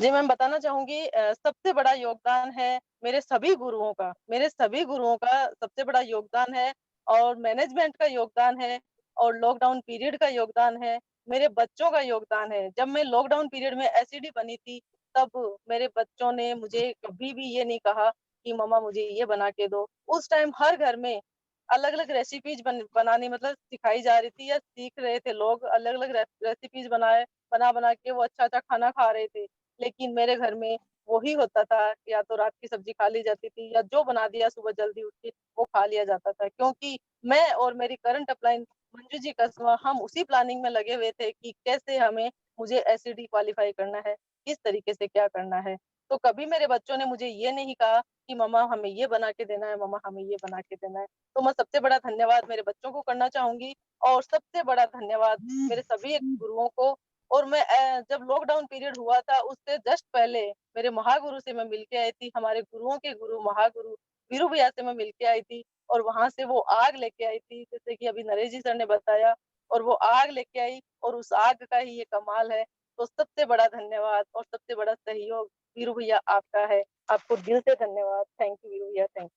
जी, मैं बताना चाहूँगी सबसे बड़ा योगदान है मेरे सभी गुरुओं का। मेरे सभी गुरुओं का सबसे बड़ा योगदान है और मैनेजमेंट का योगदान है और लॉकडाउन पीरियड का योगदान है, मेरे बच्चों का योगदान है। जब मैं लॉकडाउन पीरियड में एसईडी बनी थी, तब मेरे बच्चों ने मुझे कभी भी ये नहीं कहा कि मम्मा मुझे ये बना के दो। उस टाइम हर घर में अलग-अलग रेसिपीज़ बनानी मतलब सिखाई जा रही थी या सीख रहे थे लोग, अलग-अलग रेसिपीज़ बना-बना के वो अच्छा-अच्छा खाना खा रहे थे। लेकिन मेरे घर में वही होता था, या तो रात की सब्ज़ी खा ली जाती थी या जो बना दिया सुबह जल्दी उठ के वो खा लिया जाता था। क्योंकि मैं और मेरी करंट अपलाइन मंजू जी कसमा हम उसी प्लानिंग में लगे हुए थे कि कैसे हमें मुझे एसईडी क्वालीफाई करना है, किस तरीके से क्या करना है। तो कभी मेरे बच्चों ने मुझे ये नहीं कहा कि मम्मा हमें ये बना के देना है, मम्मा हमें ये बना के देना है। तो मैं सबसे बड़ा धन्यवाद मेरे बच्चों को करना चाहूँगी और सबसे बड़ा धन्यवाद मेरे सभी गुरुओं को। और मैं जब लॉकडाउन पीरियड हुआ था उससे जस्ट पहले मेरे महागुरु से मैं मिल के आई थी, हमारे गुरुओं के गुरु महागुरु वीरू भैया से मैं मिल के आई थी और वहाँ से वो आग लेके आई थी, जैसे कि अभी नरेश जी सर ने बताया और वो आग लेके आई और उस आग का ही ये कमाल है। तो सबसे बड़ा धन्यवाद और सबसे बड़ा सहयोग वीरू भैया आपका है। आपको दिल से धन्यवाद। थैंक यू वीरू भैया, thank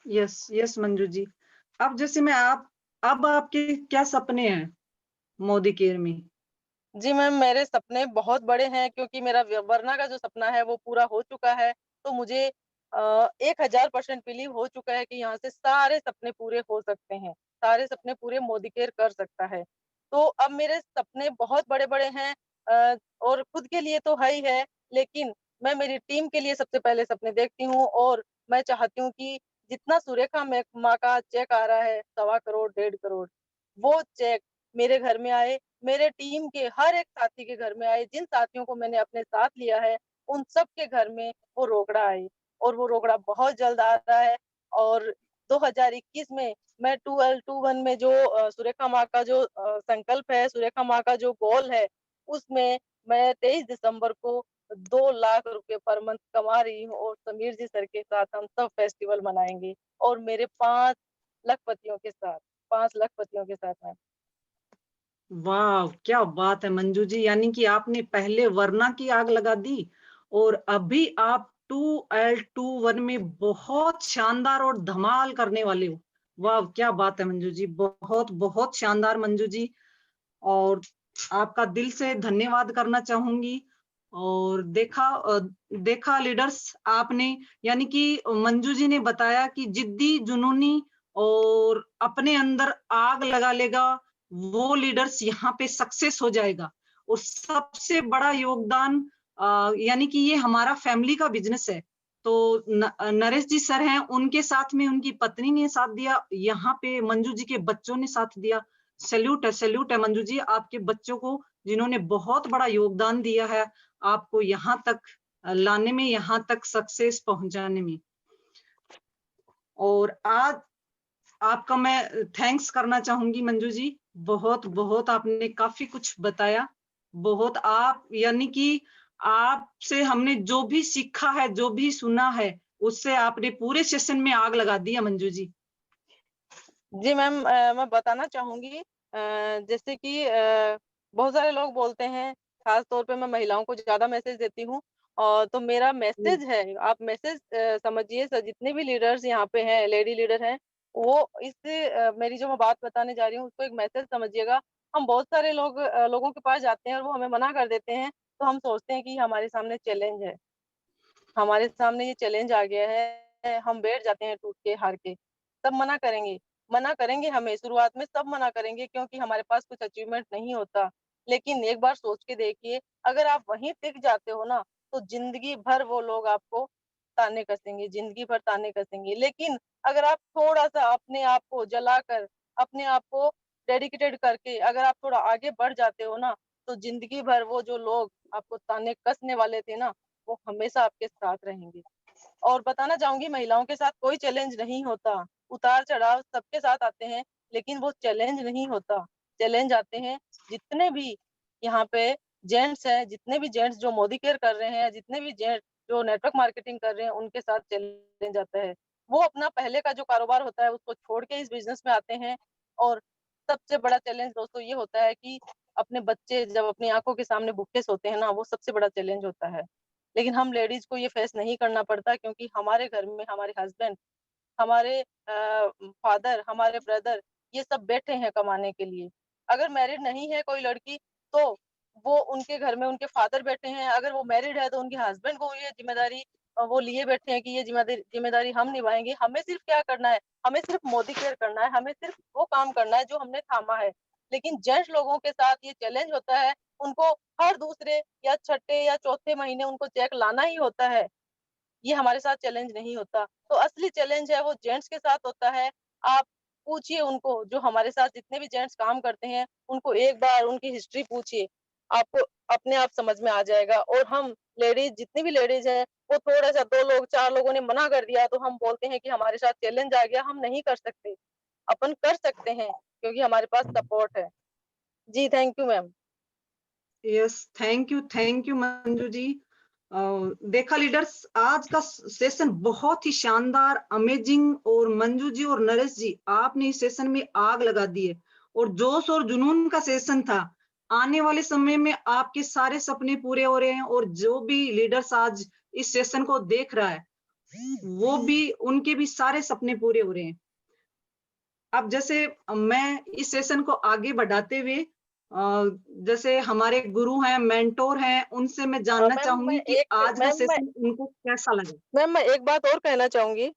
yes yes Manju ji. अब जैसे मैं अब आपके क्या सपने हैं मोदी केयर में? जी मैम, मेरे सपने बहुत बड़े हैं क्योंकि मेरा वरना का जो सपना है वो पूरा हो चुका है। तो मुझे 1000% बिलीव हो चुका है कि यहाँ से सारे सपने पूरे हो सकते हैं। सारे सपने पूरे मोदी केयर कर सकता है। तो अब मेरे सपने बहुत बड़े-बड़े हैं और खुद के लिए तो है ही है, लेकिन मैं मेरी टीम के लिए सबसे पहले सपने देखती हूँ और मैं चाहती हूँ कि जितना सुरेखा में माँ का चेक आ रहा है, 1.25 करोड़, 1.5 करोड़, वो चेक मेरे घर में आए, मेरे टीम के हर एक साथी के घर में आए, जिन साथियों को मैंने अपने साथ लिया है, उन सब के घर में वो रोकड़ा आए और वो रोकड़ा बहुत जल्द आ रहा है और 2021 में मैं 2L21 में जो सुरेखा माँ का जो संकल्प है, सुरेखा माँ का जो गोल है, उसमें मैं 23 दिसंबर को 2 लाख रुपए पर मंथ कमा रही हूँ और समीर जी सर के साथ हम सब फेस्टिवल मनाएँगे और मेरे 5 लखपतियों के साथ, 5 लखपतियों के साथ मैम। वाह क्या बात है मंजू जी, यानी कि आपने पहले वरना की आग लगा दी और अभी आप 2L21 में बहुत शानदार और धमाल करने वाले हो। वाह क्या बात है मंजू जी, बहुत बहुत शानदार मंजू जी। और आपका दिल से धन्यवाद करना चाहूंगी। और देखा लीडर्स आपने, यानी कि मंजू जी ने बताया कि जिद्दी जुनूनी और अपने अंदर आग लगा लेगा वो लीडर्स यहाँ पे सक्सेस हो जाएगा। और सबसे बड़ा योगदान यानी कि ये हमारा फैमिली का बिजनेस है। तो नरेश जी सर हैं, उनके साथ में उनकी पत्नी ने साथ दिया, यहाँ पे मंजू जी के बच्चों ने साथ दिया। सैल्यूट है मंजू जी आपके बच्चों को, जिन्होंने बहुत बड़ा योगदान दिया है आपको यहाँ तक लाने में, यहाँ तक सक्सेस पहुंचाने में। और आज आपका मैं थैंक्स करना चाहूंगी मंजू जी। बहुत बहुत आपने काफी कुछ बताया। बहुत आप यानी कि आपसे हमने जो भी सीखा है, जो भी सुना है, उससे आपने पूरे सेशन में आग लगा दिया मंजू जी। जी मैम, मैं बताना चाहूंगी, जैसे कि बहुत सारे लोग बोलते हैं, खास तौर पे मैं महिलाओं को ज्यादा मैसेज देती हूँ, और तो मेरा मैसेज है, आप मैसेज समझिए, जितने भी लीडर्स यहाँ पे हैं, लेडी लीडर हैं, वो इस मेरी जो मैं बात बताने जा रही हूँ उसको एक मैसेज समझिएगा। हम बहुत सारे लोगों के पास जाते हैं और वो हमें मना कर देते हैं, तो हम सोचते हैं कि हमारे सामने चैलेंज है, हमारे सामने ये चैलेंज आ गया है, हम बैठ जाते हैं टूट के, हार के। सब मना करेंगे हमें, शुरुआत में सब मना करेंगे क्योंकि हमारे पास कुछ अचीवमेंट नहीं होता। लेकिन एक बार सोच के देखिए, अगर आप वहीं टिक जाते हो ना, तो जिंदगी भर वो लोग आपको ताने कसेंगे, जिंदगी भर ताने कसेंगे। लेकिन अगर आप थोड़ा-सा अपने आप को जलाकर, अपने आप को डेडिकेटेड करके अगर आप थोड़ा आगे बढ़ जाते हो ना, तो जिंदगी भर वो जो लोग आपको ताने कसने वाले थे ना, वो हमेशा आपके साथ रहेंगे। और बताना चाहूँगी, महिलाओं के साथ कोई चैलेंज नहीं होता। उतार-चढ़ाव सबके साथ आते हैं, लेकिन वो चैलेंज नहीं होता। चैलेंज आते हैं, जितने भी यहाँ पे जेंट्स हैं, जितने भी जेंट्स जो मोदी केयर कर रहे हैं, जितने भी जेंट्स जो नेटवर्क मार्केटिंग कर रहे हैं, उनके साथ चैलेंज आता है। वो अपना पहले का जो कारोबार होता है, उसको छोड़ के इस बिज़नेस में आते हैं, और सबसे बड़ा चैलेंज दोस्तों ये होता है कि अपने बच्चे जब अपनी आँखों के सामने भूखे सोते हैं ना, वो सबसे बड़ा चैलेंज होता है। लेकिन हम लेडीज़ को ये फेस नहीं करना पड़ता, क्योंकि हमारे घर में हमारे हस्बैंड, हमारे फादर, हमारे ब्रदर, ये सब बैठे हैं कमाने के लिए। अगर मैरिड नहीं है कोई लड़की, तो वो उनके घर में उनके फादर बैठे हैं, अगर वो मैरिड है तो उनके हस्बैंड को ये ज़िम्मेदारी वो लिए बैठे हैं कि ये ज़िम्मेदारी हम निभाएँगे। हमें सिर्फ़ क्या करना है, हमें सिर्फ़ मोदी केयर करना है, हमें सिर्फ़ वो काम करना है जो हमने थामा है। लेकिन जेंट्स लोगों के साथ ये चैलेंज होता है, उनको हर दूसरे या छठे या चौथे महीने उनको चेक लाना ही होता है। ये हमारे साथ चैलेंज नहीं होता। तो असली चैलेंज है वो जेंट्स के साथ होता है। आप पूछिए उनको, जो हमारे साथ जितने भी जेंट्स काम करते हैं, उनको एक बार उनकी हिस्ट्री पूछिए। आपको अपने आप समझ में आ जाएगा। और हम लेडीज़, जितनी भी लेडीज़ हैं, वो थोड़ा-सा 2 लोग, 4 लोगों ने मना कर दिया तो हम बोलते हैं कि हमारे साथ चैलेंज आ गया, हम नहीं कर सकते। अपन कर सकते हैं, क्योंकि हमारे पास सपोर्ट है। जी, thank you ma'am. Yes, thank you Manju ji. देखा लीडर्स, आज का सेशन बहुत ही शानदार, अमेजिंग, और मंजू जी और नरेश जी, आपने इस सेशन में आग लगा दी है, और जोश और जुनून का सेशन था। आने वाले समय में आपके सारे सपने पूरे हो रहे हैं, और जो भी लीडर्स आज इस सेशन को देख रहा है, वो भी, उनके भी सारे सपने पूरे हो रहे हैं। अब जैसे मैं इस सेशन को आगे बढ़ाते हुए, जैसे हमारे गुरु हैं, मेंटोर हैं, उनसे मैं जानना चाहूंगी कि आज का सेशन उनको कैसा लगा। मैम मैं एक बात और कहना चाहूँगी।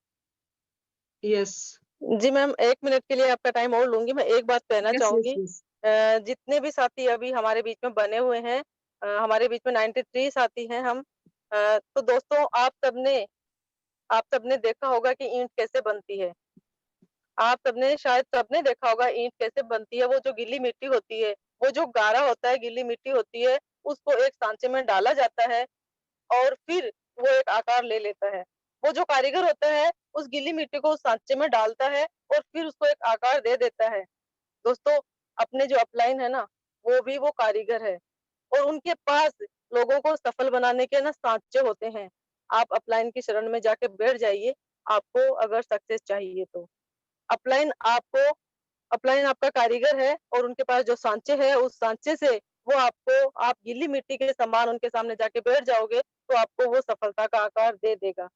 यस जी मैम, 1 मिनट के लिए आपका टाइम और लूँगी। मैं एक बात कहना यस यस चाहूँगी। यस। जितने भी साथी अभी हमारे बीच में बने हुए हैं, हमारे बीच में 93 साथी हैं हम। तो दोस्तों, आप सबने देखा होगा कि ईंट कैसे बनती है। आप सबने, शायद सबने देखा होगा ईंट कैसे बनती है। वो जो गीली मिट्टी होती है, वो जो गारा होता है, गीली मिट्टी होती है, उसको एक सांचे में डाला जाता है और फिर वो एक आकार ले लेता है। वो जो कारीगर होता है, उस गीली मिट्टी को उस सांचे में डालता है और फिर उसको एक आकार दे देता है। दोस्तों, अपने जो अपलाइन है ना, वो भी वो कारीगर है, और उनके पास लोगों को सफल बनाने के ना सांचे होते हैं। आप अपलाइन की शरण में जाके बैठ जाइए, आपको अगर सक्सेस चाहिए तो। अपलाइन आपको अपलाइन आपका कारीगर है, और उनके पास जो सांचे है, उस सांचे से वो आपको, आप गीली मिट्टी के समान उनके सामने जाके बैठ जाओगे, तो आपको वो सफलता का आकार दे देगा।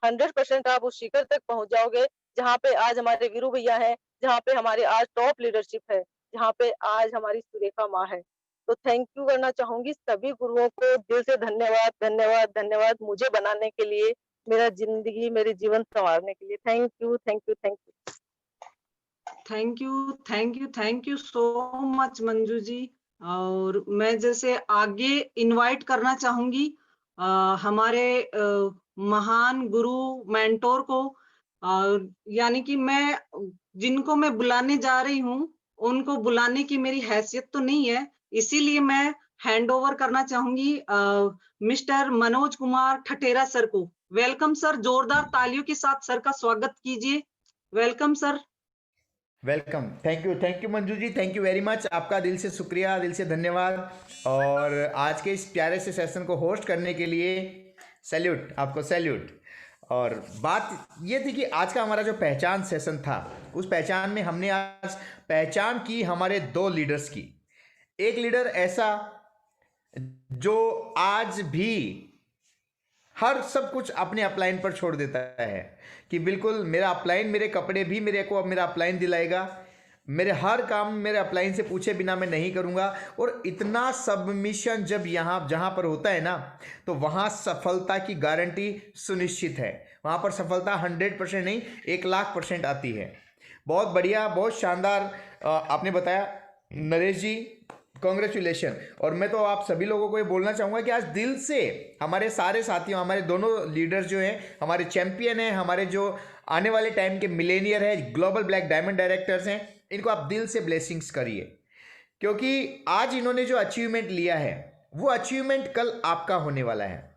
100% आप उस शिखर तक पहुँच जाओगे, जहाँ पे आज हमारे वीरू भैया हैं, जहाँ पे हमारे आज टॉप लीडरशिप है, जहाँ पे आज हमारी सुरेखा माँ है। तो थैंक यू करना चाहूँगी सभी गुरुओं को, दिल से धन्यवाद, धन्यवाद, धन्यवाद मुझे बनाने के लिए, मेरा ज़िंदगी, मेरे जीवन सँवारने के लिए। Thank you, thank you, thank you. Thank you so much Manju ji. और मैं जैसे आगे इनवाइट करना चाहूंगी हमारे महान गुरु, मेंटोर को। यानी कि मैं, जिनको मैं बुलाने जा रही हूँ, उनको बुलाने की मेरी हैसियत तो नहीं है, इसीलिए मैं हैंड ओवर करना चाहूंगी मिस्टर मनोज कुमार ठठेरा सर को। वेलकम सर, जोरदार तालियों के साथ सर का स्वागत कीजिए। Welcome sir. Welcome, thank you Manju ji, thank you very much. आपका दिल से शुक्रिया, दिल से धन्यवाद। और आज के इस प्यारे से सेशन को होस्ट करने के लिए सैल्यूट, आपको सैल्यूट। और बात ये थी कि आज का हमारा जो पहचान सेशन था, उस पहचान में हमने आज पहचान की हमारे 2 लीडर्स की। एक लीडर ऐसा जो आज भी हर सब कुछ अपने अपलाइन पर छोड़ देता है कि बिल्कुल मेरा अपलाइन, मेरे कपड़े भी मेरे को अब मेरा अपलाइन दिलाएगा, मेरे हर काम मेरे अपलाइन से पूछे बिना मैं नहीं करूँगा। और इतना सबमिशन जब यहाँ जहाँ पर होता है ना, तो वहाँ सफलता की गारंटी सुनिश्चित है। वहाँ पर सफलता 100% नहीं, 1,00,000% आती है। बहुत बढ़िया, बहुत शानदार आपने बताया नरेश जी, कॉन्ग्रेचुलेशन। और मैं तो आप सभी लोगों को ये बोलना चाहूँगा कि आज दिल से हमारे सारे साथियों, हमारे दोनों लीडर्स जो हैं, हमारे चैंपियन हैं, हमारे जो आने वाले टाइम के मिलेनियर हैं, ग्लोबल ब्लैक डायमंड डायरेक्टर्स हैं, इनको आप दिल से ब्लेसिंग्स करिए, क्योंकि आज इन्होंने जो अचीवमेंट लिया है वो अचीवमेंट कल आपका होने वाला है।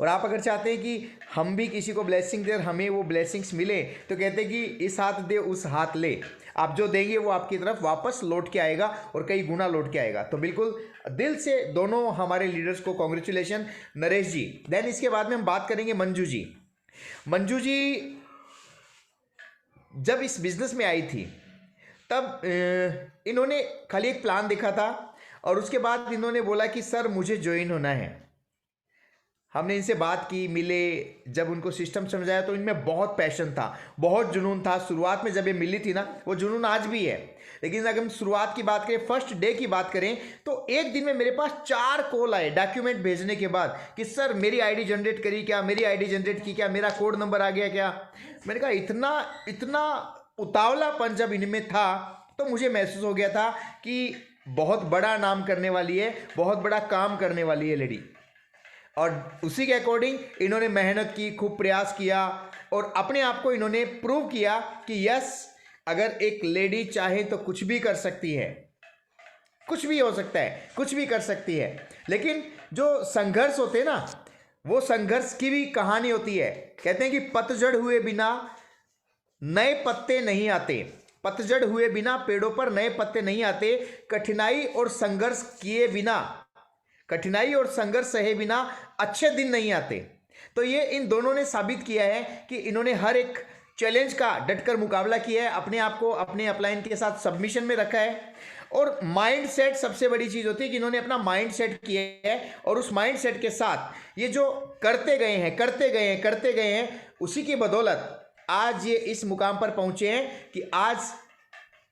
और आप अगर चाहते हैं कि हम भी किसी को ब्लेसिंग दे और हमें वो ब्लेसिंग्स मिले, तो कहते हैं कि इस हाथ दे उस हाथ ले, आप जो देंगे वो आपकी तरफ वापस लौट के आएगा और कई गुना लौट के आएगा। तो बिल्कुल दिल से दोनों हमारे लीडर्स को कॉन्ग्रेचुलेशन नरेश जी। देन इसके बाद में हम बात करेंगे मंजू जी। मंजू जी जब इस बिजनेस में आई थी तब इन्होंने खाली एक प्लान देखा था और उसके बाद इन्होंने बोला कि सर मुझे ज्वाइन होना है। हमने इनसे बात की, मिले, जब उनको सिस्टम समझाया तो इनमें बहुत पैशन था, बहुत जुनून था। शुरुआत में जब ये मिली थी ना, वो जुनून आज भी है। लेकिन अगर हम शुरुआत की बात करें, फर्स्ट डे की बात करें, तो एक दिन में मेरे पास 4 कॉल आए डॉक्यूमेंट भेजने के बाद कि सर मेरी आईडी जनरेट करी क्या, मेरी आईडी जनरेट की क्या, मेरा कोड नंबर आ गया क्या। मैंने कहा इतना उतावलापन जब इनमें था तो मुझे महसूस हो गया था कि बहुत बड़ा नाम करने वाली है, बहुत बड़ा काम करने वाली है लेडी। और उसी के अकॉर्डिंग इन्होंने मेहनत की, खूब प्रयास किया और अपने आप को इन्होंने प्रूव किया कि यस, अगर एक लेडी चाहे तो कुछ भी कर सकती है, कुछ भी हो सकता है, कुछ भी कर सकती है। लेकिन जो संघर्ष होते हैं ना, वो संघर्ष की भी कहानी होती है। कहते हैं कि पतझड़ हुए बिना नए पत्ते नहीं आते, पतझड़ हुए बिना पेड़ों पर नए पत्ते नहीं आते, कठिनाई और संघर्ष किए बिना, कठिनाई और संघर्ष सहे बिना अच्छे दिन नहीं आते। तो ये इन दोनों ने साबित किया है कि इन्होंने हर एक चैलेंज का डटकर मुकाबला किया है, अपने आप को अपने अपलाइन के साथ सबमिशन में रखा है। और माइंड सेट सबसे बड़ी चीज़ होती है कि इन्होंने अपना माइंड सेट किया है और उस माइंड सेट के साथ ये जो करते गए हैं, उसी की बदौलत आज ये इस मुकाम पर पहुंचे हैं कि आज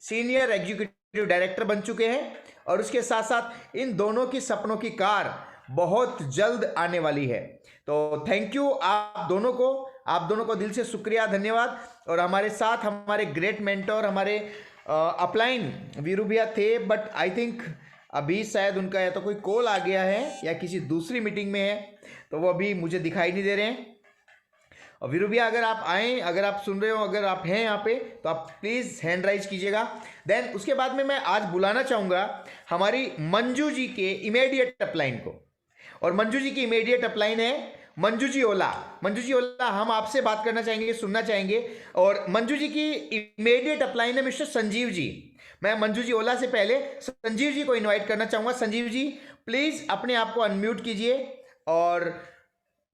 सीनियर एग्जीक्यूटिव डायरेक्टर बन चुके हैं। और उसके साथ साथ इन दोनों की सपनों की कार बहुत जल्द आने वाली है। तो थैंक यू आप दोनों को दिल से शुक्रिया, धन्यवाद। और हमारे साथ हमारे ग्रेट मेंटोर, हमारे अपलाइन वीरू भैया थे, बट आई थिंक अभी शायद उनका या तो कोई कॉल आ गया है या किसी दूसरी मीटिंग में है, तो वो अभी मुझे दिखाई नहीं दे रहे हैं। और वीरू भैया अगर आप आएँ, अगर आप सुन रहे हो, अगर आप हैं यहाँ पे, तो आप प्लीज़ हैंड राइज कीजिएगा। देन उसके बाद में मैं आज बुलाना चाहूँगा हमारी मंजू जी के इमीडिएट अपलाइन को। और मंजू जी की इमीडिएट अपलाइन है मंजू जी ओला। मंजू जी ओला, हम आपसे बात करना चाहेंगे, सुनना चाहेंगे। और मंजू जी की इमीडिएट अपलाइन है मिस्टर संजीव जी। मैं मंजू जी ओला से पहले संजीव जी को इन्वाइट करना चाहूँगा। संजीव जी प्लीज़ अपने आप को अनम्यूट कीजिए और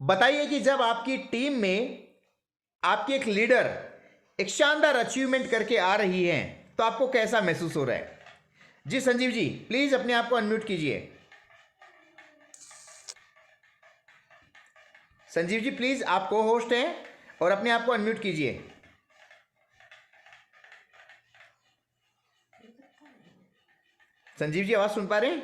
बताइए कि जब आपकी टीम में आपकी एक लीडर एक शानदार अचीवमेंट करके आ रही है तो आपको कैसा महसूस हो रहा है। जी संजीव जी प्लीज अपने आप को अनम्यूट कीजिए। संजीव जी प्लीज, आप को होस्ट हैं और अपने आप को अनम्यूट कीजिए। संजीव जी आवाज सुन पा रहे हैं?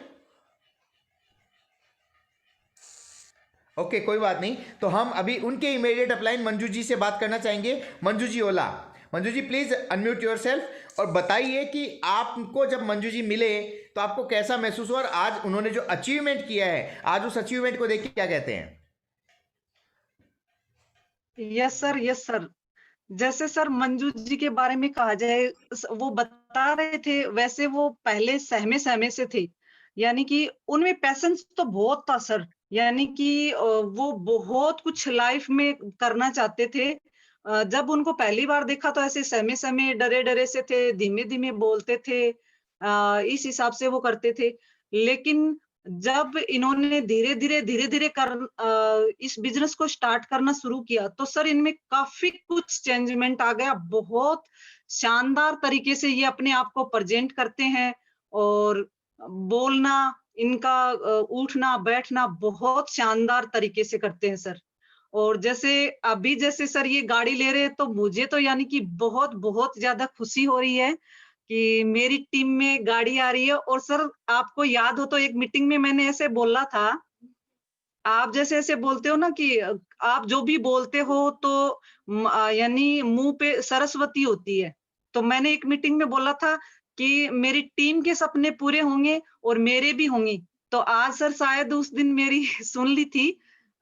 ओके कोई बात नहीं, तो हम अभी उनके इमीडिएट अपलाइन मंजू जी से बात करना चाहेंगे। मंजू जी ओला, Manju ji please unmute yourself और बताइए कि आपको जब मंजू जी मिले तो आपको कैसा महसूस हुआ और आज उन्होंने जो अचीवमेंट किया है, आज उस अचीवमेंट को देख के क्या कहते हैं। Yes sir. जैसे सर मंजू जी के बारे में कहा जाए, वो बता रहे थे वैसे वो पहले सहमे से थे, यानी कि उनमें पैशंस तो बहुत था सर, यानी कि वो बहुत कुछ लाइफ में करना चाहते थे जब उनको पहली बार देखा तो ऐसे सहमे-सहमे, डरे-डरे से थे, धीमे-धीमे बोलते थे। इस हिसाब से वो करते थे। लेकिन जब इन्होंने धीरे-धीरे इस बिज़नेस को स्टार्ट करना शुरू किया, तो सर इनमें काफ़ी कुछ चेंजमेंट आ गया। बहुत शानदार तरीके से ये अपने आप को प्रेज़ेंट करते हैं और बोलना, इनका उठना-बैठना बहुत शानदार तरीके से करते हैं सर। और जैसे सर ये गाड़ी ले रहे हैं तो मुझे तो यानी कि बहुत ज़्यादा खुशी हो रही है कि मेरी टीम में गाड़ी आ रही है। और सर आपको याद हो तो एक मीटिंग में मैंने ऐसे बोला था, आप जैसे ऐसे बोलते हो ना कि आप जो भी बोलते हो तो यानी मुँह पे सरस्वती होती है। तो मैंने एक मीटिंग में बोला था कि मेरी टीम के सपने पूरे होंगे और मेरे भी होंगे। तो आज सर शायद उस दिन मेरी सुन ली थी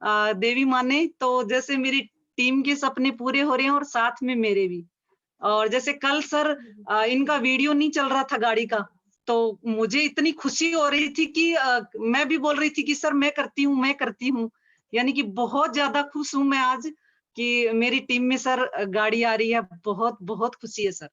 देवी माँ ने, तो जैसे मेरी टीम के सपने पूरे हो रहे हैं और साथ में मेरे भी। और जैसे कल सर इनका वीडियो नहीं चल रहा था गाड़ी का, तो मुझे इतनी खुशी हो रही थी कि मैं भी बोल रही थी कि सर मैं करती हूँ। यानी कि बहुत ज़्यादा खुश हूँ मैं आज कि मेरी टीम में सर गाड़ी आ रही है। बहुत खुशी है सर।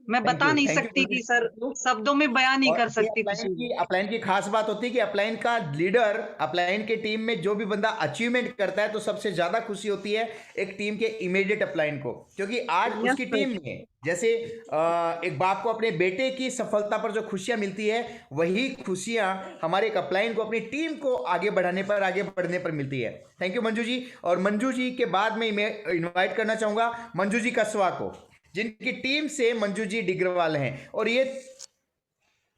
मैं बता नहीं थैंक सकती यू। कि सर शब्दों में बयां नहीं और कर ये सकती खुशी को। अपलाइन की खास बात होती है कि अपलाइन का लीडर, अपलाइन के टीम में जो भी बंदा अचीवमेंट करता है तो सबसे ज्यादा खुशी होती है एक टीम के इमीडिएट अपलाइन को, क्योंकि आज यस उसकी सर। टीम में जैसे एक बाप को अपने बेटे की सफलता पर जो खुशियां मिलती है, वही खुशियां हमारे एक अपलाइन को अपनी टीम को आगे बढ़ाने पर, आगे बढ़ने पर मिलती है। Thank you Manju ji. और मंजू जी के बाद में मैं इन्वाइट करना चाहूंगा मंजू जी कसवा को, जिनकी टीम से मंजू जी डिग्रवाल हैं। और ये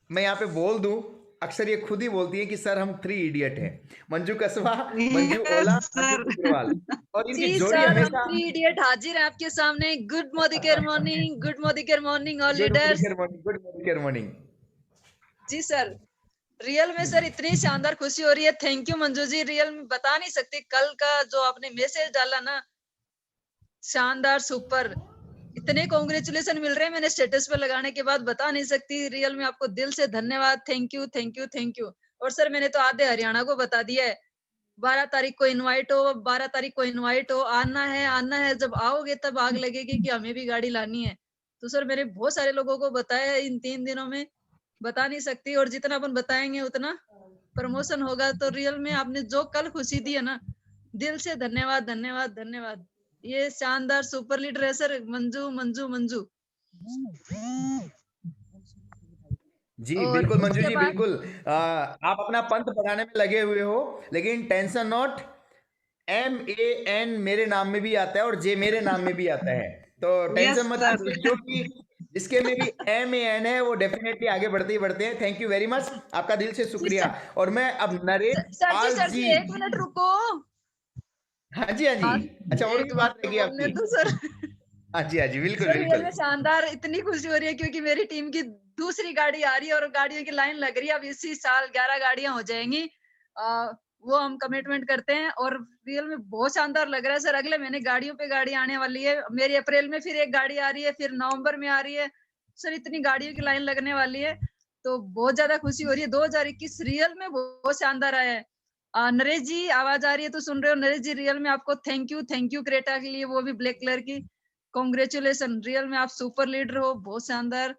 मैं यहाँ पे बोल दूं, अक्सर ये खुद ही बोलती है कि सर हम 3 इडियट हैं, मंजू कसवा, मंजू ओला, यस मंजू सर। डिग्रवाल। और इनकी जी जोड़ी सर, हम हमेशा 3 इडियट हाजिर हैं आपके सामने। Good Modicare morning, good Modicare morning all good leaders. Morning, good morning, morning. जी सर, रियल में सर इतनी शानदार खुशी हो रही है। Thank you Manju ji, real में बता नहीं सकती। कल का जो आपने मैसेज डाला ना, शानदार, सुपर। इतने कांग्रेचुलेशन मिल रहे हैं मैंने स्टेटस पे लगाने के बाद, बता नहीं सकती। रियल में आपको दिल से धन्यवाद। Thank you, thank you, thank you. और सर मैंने तो आधे हरियाणा को बता दिया है, 12 तारीख को इनवाइट हो, 12 तारीख को इनवाइट हो, आना है, आना है। जब आओगे तब आग लगेगी कि हमें भी गाड़ी लानी है। तो सर मैंने बहुत सारे लोगों को बताया है इन 3 दिनों में, बता नहीं सकती। और जितना अपन बताएंगे उतना प्रमोशन होगा। तो रियल में आपने जो कल खुशी दी है ना, दिल से धन्यवाद, धन्यवाद, धन्यवाद। ये शानदार सुपर लीडर है सर, मंजू, मंजू, मंजू। जी और बिल्कुल मंजू उसके जी, बाद बिल्कुल। आप अपना पंथ बढ़ाने में लगे हुए हो, लेकिन टेंशन नॉट, MAN मेरे नाम में भी आता है और J मेरे नाम में भी आता है, तो टेंशन यस मत सर। कीजिए। जो कि जिसके में भी MAN है वो डेफिनेटली आगे बढ़ते ही बढ़ते हैं। थैंक यू वेरी मच, आपका दिल से जी शुक्रिया। सर, और मैं अब नरेश पाल सर जी, जी 1 मिनट रुको। हाँ जी, हाँ जी, आज अच्छा और एक भी बात बात तो रहेगी बोलने आपकी। दो सर। हाँ जी, हाँ जी, बिल्कुल सर रियल बिल्कुल। में शानदार, इतनी खुशी हो रही है क्योंकि मेरी टीम की दूसरी गाड़ी आ रही है और गाड़ियों की लाइन लग रही है। अब इसी साल 11 गाड़ियां हो जाएंगी। वो हम कमिटमेंट करते हैं और रियल में बहुत शानदार लग रहा है सर। अगले महीने गाड़ियों पे गाड़ी आने वाली है मेरी। अप्रैल में फिर एक गाड़ी आ रही है, फिर नवंबर में आ रही है। सर इतनी गाड़ियों की लाइन लगने वाली है, तो बहुत ज्यादा खुशी हो रही है। 2021 रियल में बहुत शानदार आया है। नरेश जी आवाज आ रही है तो सुन रहे हो? नरेश जी रियल में आपको थैंक यू क्रेटा के लिए, वो भी ब्लैक कलर की। कांग्रेचुलेशन, रियल में आप सुपर लीडर हो, बहुत शानदार।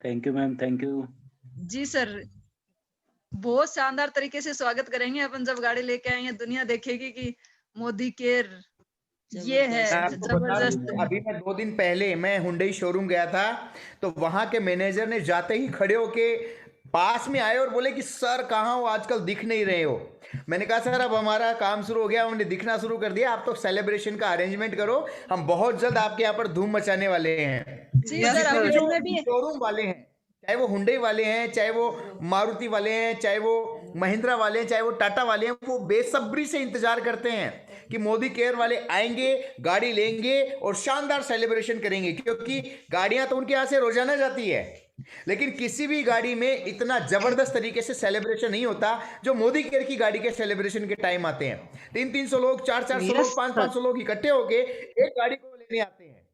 Thank you ma'am, thank you. जी सर, बहुत शानदार तरीके से स्वागत करेंगे अपन जब गाड़ी लेके आएंगे। दुनिया देखेगी कि मोदी केयर ये है। मैं आपको बता दूं जबरदस्त। कि अभी मैं 2 दिन पहले मैं हुंडई शोरूम गया था, तो वहां के मैनेजर ने जाते ही खड़े होके पास में आए और बोले कि सर कहाँ हो, आजकल दिख नहीं रहे हो। मैंने कहा सर अब हमारा काम शुरू हो गया, हमने दिखना शुरू कर दिया, आप तो सेलिब्रेशन का अरेंजमेंट करो, हम बहुत जल्द आपके यहाँ पर धूम मचाने वाले हैं। जी यस सर, जितने भी सर। अप्रैल जो में भी शोरूम वाले हैं, चाहे वो हुंडई वाले हैं, चाहे वो मारुति वाले हैं, चाहे वो महिंद्रा वाले हैं, चाहे वो टाटा वाले हैं, वो बेसब्री से इंतजार करते हैं कि मोदी केयर वाले आएंगे, गाड़ी लेंगे और शानदार सेलिब्रेशन करेंगे। क्योंकि गाड़ियां तो उनके यहाँ से रोजाना जाती है, लेकिन किसी भी गाड़ी में इतना जबरदस्त तरीके से सेलिब्रेशन नहीं होता जो मोदी केयर की गाड़ी के सेलिब्रेशन के टाइम आते हैं। 300 लोग, 400 यस लोग, सर। 500 लोग इकट्ठे होके एक गाड़ी को लेने आते हैं।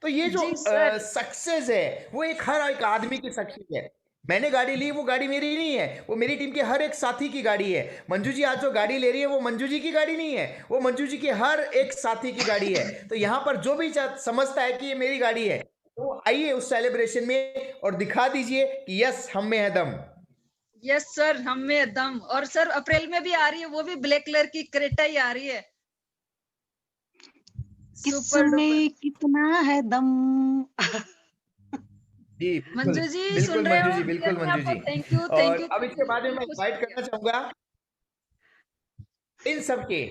तो ये जो जी सर। सक्सेस है वो एक हर एक आदमी की सक्सेस है। मैंने गाड़ी ली, वो गाड़ी मेरी नहीं है, वो मेरी टीम के हर एक साथी की गाड़ी है। मंजू जी आज जो गाड़ी ले रही है वो मंजू जी की गाड़ी नहीं है, वो मंजू जी की हर एक साथी की गाड़ी है। तो यहाँ पर जो भी समझता है कि ये मेरी गाड़ी है, तो आइए उस सेलिब्रेशन में और दिखा दीजिए कि यस, हम में है दम। यस सर, हम में दम। और सर अप्रैल में भी आ रही है, वो भी ब्लैक कलर की क्रेटा ही आ रही है। Super duper. किसमें कितना है दम। जी बिल्कुल मंजू जी बिल्कुल सुन रहे मंजू हो? जी, बिल्कुल रियल में मंजू आपको जी। थैंक यू और अब थैंक इसके बाद में यू। मैं इनवाइट करना चाहूंगा इन सबके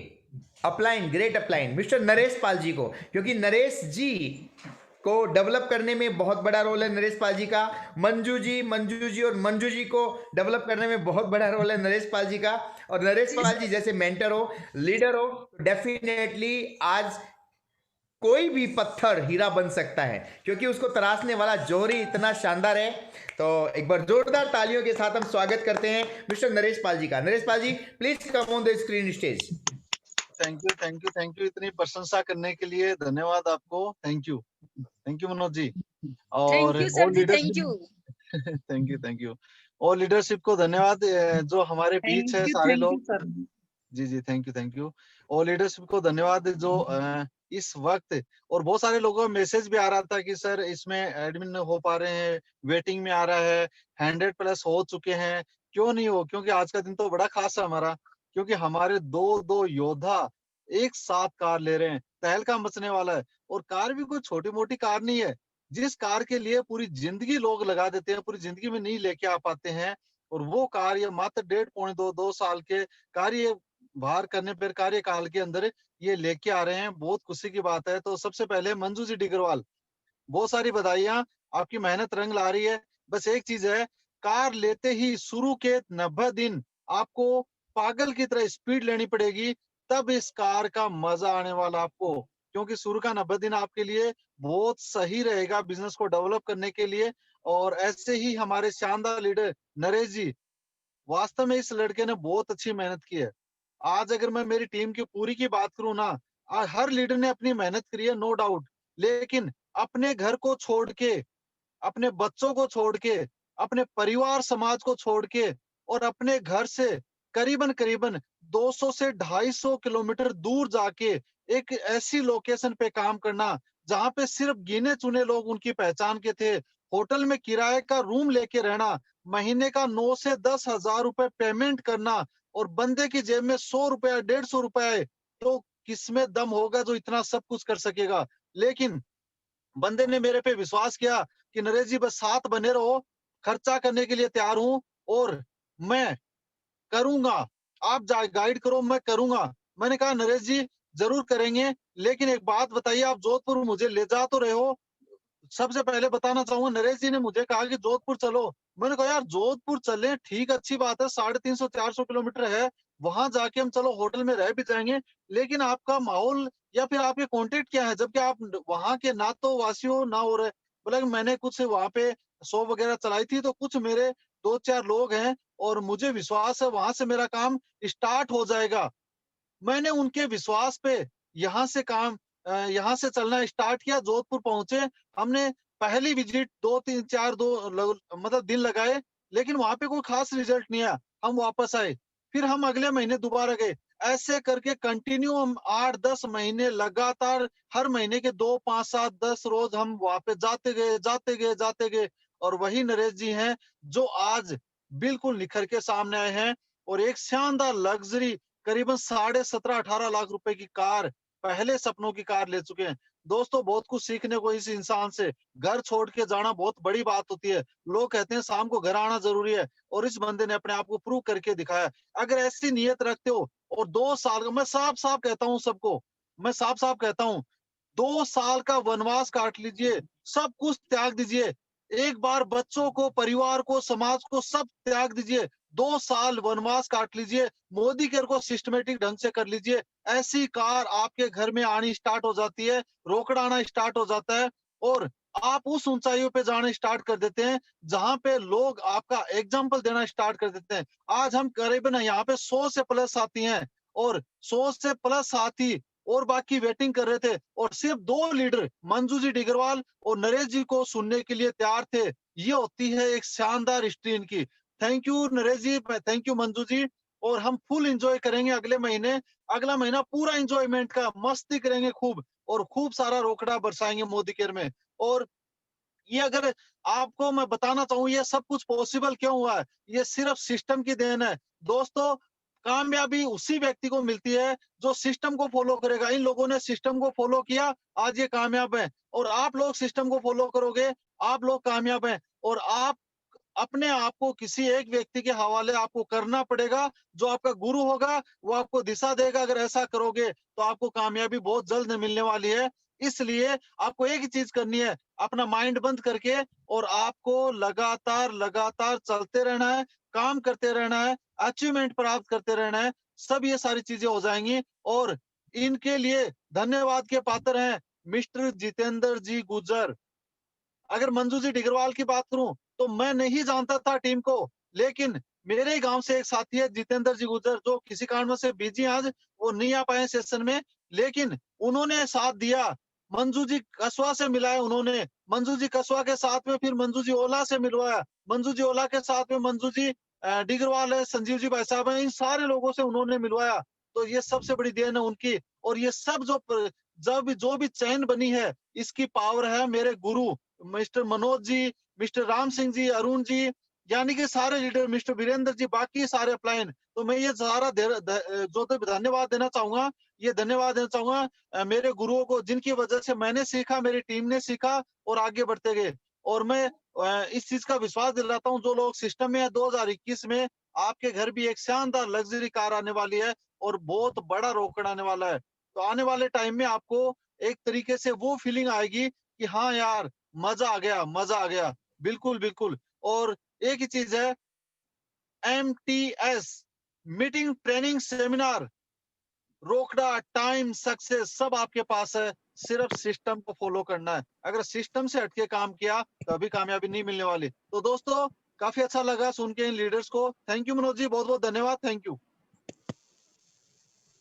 upline, great upline mister Naresh Pal ji को, क्योंकि नरेश जी को डेवलप करने में बहुत बड़ा रोल है नरेश पाल जी का। मंजू जी और मंजू जी को डेवलप करने में बहुत बड़ा रोल है नरेश पाल जी का। और नरेश जी पाल जी जैसे मेंटर हो, लीडर हो, डेफिनेटली आज कोई भी पत्थर हीरा बन सकता है, क्योंकि उसको तराशने वाला जौहरी इतना शानदार है। तो एक बार जोरदार तालियों के साथ हम स्वागत करते हैं मिस्टर नरेश पाल जी का। Naresh Pal ji please come on the screen stage. Thank you इतनी प्रशंसा करने के लिए, धन्यवाद आपको। Thank you Manoj ji. और थैंक यू सर ऑल जी, thank you. Leadership thank you all leadership को धन्यवाद, जो हमारे बीच है सारे थैंक यू लोग। सर। जी थैंक यू ऑल लीडरशिप को धन्यवाद, जो इस वक्त, और बहुत सारे लोगों का मैसेज भी आ रहा था कि सर इसमें एडमिन हो पा रहे हैं, वेटिंग में आ रहा है, 100+ हो चुके हैं, क्यों नहीं हो? क्योंकि आज का दिन तो बड़ा खास है हमारा, क्योंकि हमारे दो योद्धा एक साथ कार ले रहे हैं, तहलका मचने वाला है। और कार भी कोई छोटी मोटी कार नहीं है, जिस कार के लिए पूरी जिंदगी लोग लगा देते हैं, पूरी जिंदगी में नहीं लेके आ पाते हैं, और वो कार ये मात्र 1.5 पौने 2 साल के कार्य बाहर करने पर कार्यकाल के अंदर ये लेके आ रहे हैं। बहुत खुशी की बात है। तो सबसे पहले मंजू जी डिगरवाल, बहुत सारी बधाइयां, आपकी मेहनत रंग ला रही है। बस एक चीज है, कार लेते ही शुरू के 90 दिन आपको पागल की तरह स्पीड लेनी पड़ेगी, तब इस कार का मजा आने वाला आपको। क्योंकि शुरू का 90 दिन आपके लिए बहुत सही रहेगा बिजनेस को डेवलप करने के लिए। और ऐसे ही हमारे शानदार लीडर नरेश जी, वास्तव में इस लड़के ने बहुत अच्छी मेहनत की है। आज अगर मैं मेरी टीम की पूरी की बात करूं ना, हर लीडर ने अपनी मेहनत करी है, नो डाउट। लेकिन अपने घर को छोड़ के, अपने बच्चों को छोड़ के, अपने परिवार समाज को छोड़ के, और अपने घर से करीबन करीबन 200 से 250 किलोमीटर दूर जाके एक ऐसी लोकेशन पे काम करना जहां पे सिर्फ गिने चुने लोग उनकी पहचान के थे, होटल में किराए का रूम लेके रहना, महीने का 9 से 10 हजार रुपए पेमेंट करना, और बंदे की जेब में 100 रुपया 150 रुपए, तो किसमें दम होगा जो इतना सब कुछ कर सकेगा? लेकिन बंदे ने मेरे पे विश्वास किया कि नरेश जी बस साथ बने रहो, खर्चा करने के लिए तैयार हूँ, और मैं करूंगा, आप गाइड करो, मैं करूंगा। मैंने कहा नरेश जी जरूर करेंगे, लेकिन एक बात बताइए, आप जोधपुर मुझे ले जा तो रहे हो? सबसे पहले बताना चाहूंगा, नरेश जी ने मुझे कहा कि जोधपुर चलो। मैंने कहा यार जोधपुर चले, ठीक, अच्छी बात है, 350-400 किलोमीटर है, वहां जाके हम चलो होटल में रह भी जाएंगे, लेकिन आपका माहौल या फिर आपके कॉन्टेक्ट क्या है, जबकि आप वहां के ना तो वासी हो ना हो रहे। बोला कि मैंने कुछ वहां पे शॉप वगैरह चलाई थी, तो कुछ मेरे 2-4 लोग हैं, और मुझे विश्वास है वहां से मेरा काम स्टार्ट हो जाएगा। मैंने उनके विश्वास पे यहाँ से यहाँ से चलना स्टार्ट किया, जोधपुर पहुंचे। हमने पहली विजिट 2-3-4 मतलब दिन लगाए, लेकिन वहां पे कोई खास रिजल्ट नहीं आया। हम वापस आए, फिर हम अगले महीने दोबारा गए। ऐसे करके कंटिन्यू हम 8-10 महीने लगातार, हर महीने के 2, 5, 7, 10 रोज हम वहां पे जाते गए। और वही नरेश जी हैं जो आज बिल्कुल निखर के सामने आए हैं, और एक शानदार लग्जरी करीबन 17.5-18 लाख रुपए की कार, पहले सपनों की कार ले चुके हैं। दोस्तों बहुत कुछ सीखने को इस इंसान से, घर छोड़ के जाना बहुत बड़ी बात होती है। लोग कहते हैं शाम को घर आना जरूरी है, और इस बंदे ने अपने आप को प्रूव करके दिखाया। अगर ऐसी नीयत रखते हो, और 2 साल, मैं साफ साफ कहता हूँ सबको, मैं साफ साफ कहता हूँ, 2 साल का वनवास काट लीजिए, सब कुछ त्याग दीजिए, एक बार बच्चों को, परिवार को, समाज को सब त्याग दीजिए, 2 साल वनवास काट लीजिए, मोदी केयर को सिस्टमेटिक ढंग से कर लीजिए। ऐसी कार आपके घर में आनी स्टार्ट हो जाती है, रोकड़ आना स्टार्ट हो जाता है, और आप उस ऊंचाइयों पे जाना स्टार्ट कर देते हैं जहां पे लोग आपका एग्जाम्पल देना स्टार्ट कर देते हैं। आज हम करीबन यहाँ पे 100 से प्लस साथी हैं, और 100 से प्लस साथी और बाकी वेटिंग कर रहे थे, और सिर्फ 2 लीडर मंजू जी डिग्रवाल और नरेश जी को सुनने के लिए तैयार थे। ये होती है एक शानदार हिस्ट्री इनकी। Thank you Naresh ji, thank you Manju ji. और हम फुल एंजॉय करेंगे अगले महीने, अगला महीना पूरा एंजॉयमेंट का, मस्ती करेंगे खूब, और खूब सारा रोकड़ा बरसाएंगे मोदी केयर में। और ये अगर आपको मैं बताना चाहूँ ये सब कुछ पॉसिबल क्यों हुआ है, ये सिर्फ सिस्टम की देन है। दोस्तों, कामयाबी उसी व्यक्ति को मिलती है जो सिस्टम को फॉलो करेगा। इन लोगों ने सिस्टम को फॉलो किया, आज ये कामयाब है। और आप लोग सिस्टम को फॉलो करोगे, आप लोग कामयाब हैं। और आप अपने आप को किसी एक व्यक्ति के हवाले आपको करना पड़ेगा, जो आपका गुरु होगा, वो आपको दिशा देगा। अगर ऐसा करोगे तो आपको कामयाबी बहुत जल्द मिलने वाली है। इसलिए आपको एक ही चीज करनी है, अपना माइंड बंद करके, और आपको लगातार लगातार चलते रहना है, काम करते रहना है, अचीवमेंट प्राप्त करते रहना है। सब ये सारी चीजें हो जाएंगी। और इनके लिए धन्यवाद के पात्र हैं मिस्टर जितेंद्र जी गुज्जर। अगर मंजू जी डिग्रवाल की बात करूं तो मैं नहीं जानता था टीम को, लेकिन मेरे ही गांव से एक साथी है जितेंद्र जी गुजर, जो किसी कारण से बिजी आज, वो नहीं आ पाए सेशन में, लेकिन उन्होंने साथ दिया। मंजू जी कसवा से मिलाया उन्होंने, मंजू जी कसवा के साथ में फिर मंजू जी ओला से मिलवाया, मंजू जी ओला के साथ में मंजू जी डिग्रवाल है, संजीव जी भाई साहब है, इन सारे लोगों से उन्होंने मिलवाया। तो ये सबसे बड़ी देन है उनकी। और ये सब जो भी चैन बनी है, इसकी पावर है मेरे गुरु मिस्टर मनोज जी, मिस्टर राम सिंह जी, अरुण जी, यानी कि सारे लीडर, मिस्टर वीरेंद्र जी, बाकी सारे अपलाइन। तो मैं ये सारा जो तो धन्यवाद देना चाहूंगा, ये धन्यवाद देना चाहूंगा मेरे गुरुओं को, जिनकी वजह से मैंने सीखा, मेरी टीम ने सीखा और आगे बढ़ते गए। और मैं इस चीज का विश्वास दिलाता हूँ, जो लोग सिस्टम में है, 2021 में आपके घर भी एक शानदार लग्जरी कार आने वाली है और बहुत बड़ा रोकड़ आने वाला है। तो आने वाले टाइम में आपको एक तरीके से वो फीलिंग आएगी कि हाँ यार, मजा आ गया, मजा आ गया। बिल्कुल, बिल्कुल। और एक ही चीज है, MTS मीटिंग ट्रेनिंग सेमिनार, रोकड़ा, टाइम, सक्सेस सब आपके पास है। सिर्फ सिस्टम को फॉलो करना है। अगर सिस्टम से हटके काम किया तो अभी कामयाबी नहीं मिलने वाली। तो दोस्तों, काफी अच्छा लगा सुन के इन लीडर्स को। थैंक यू मनोज जी, बहुत बहुत धन्यवाद। Thank you.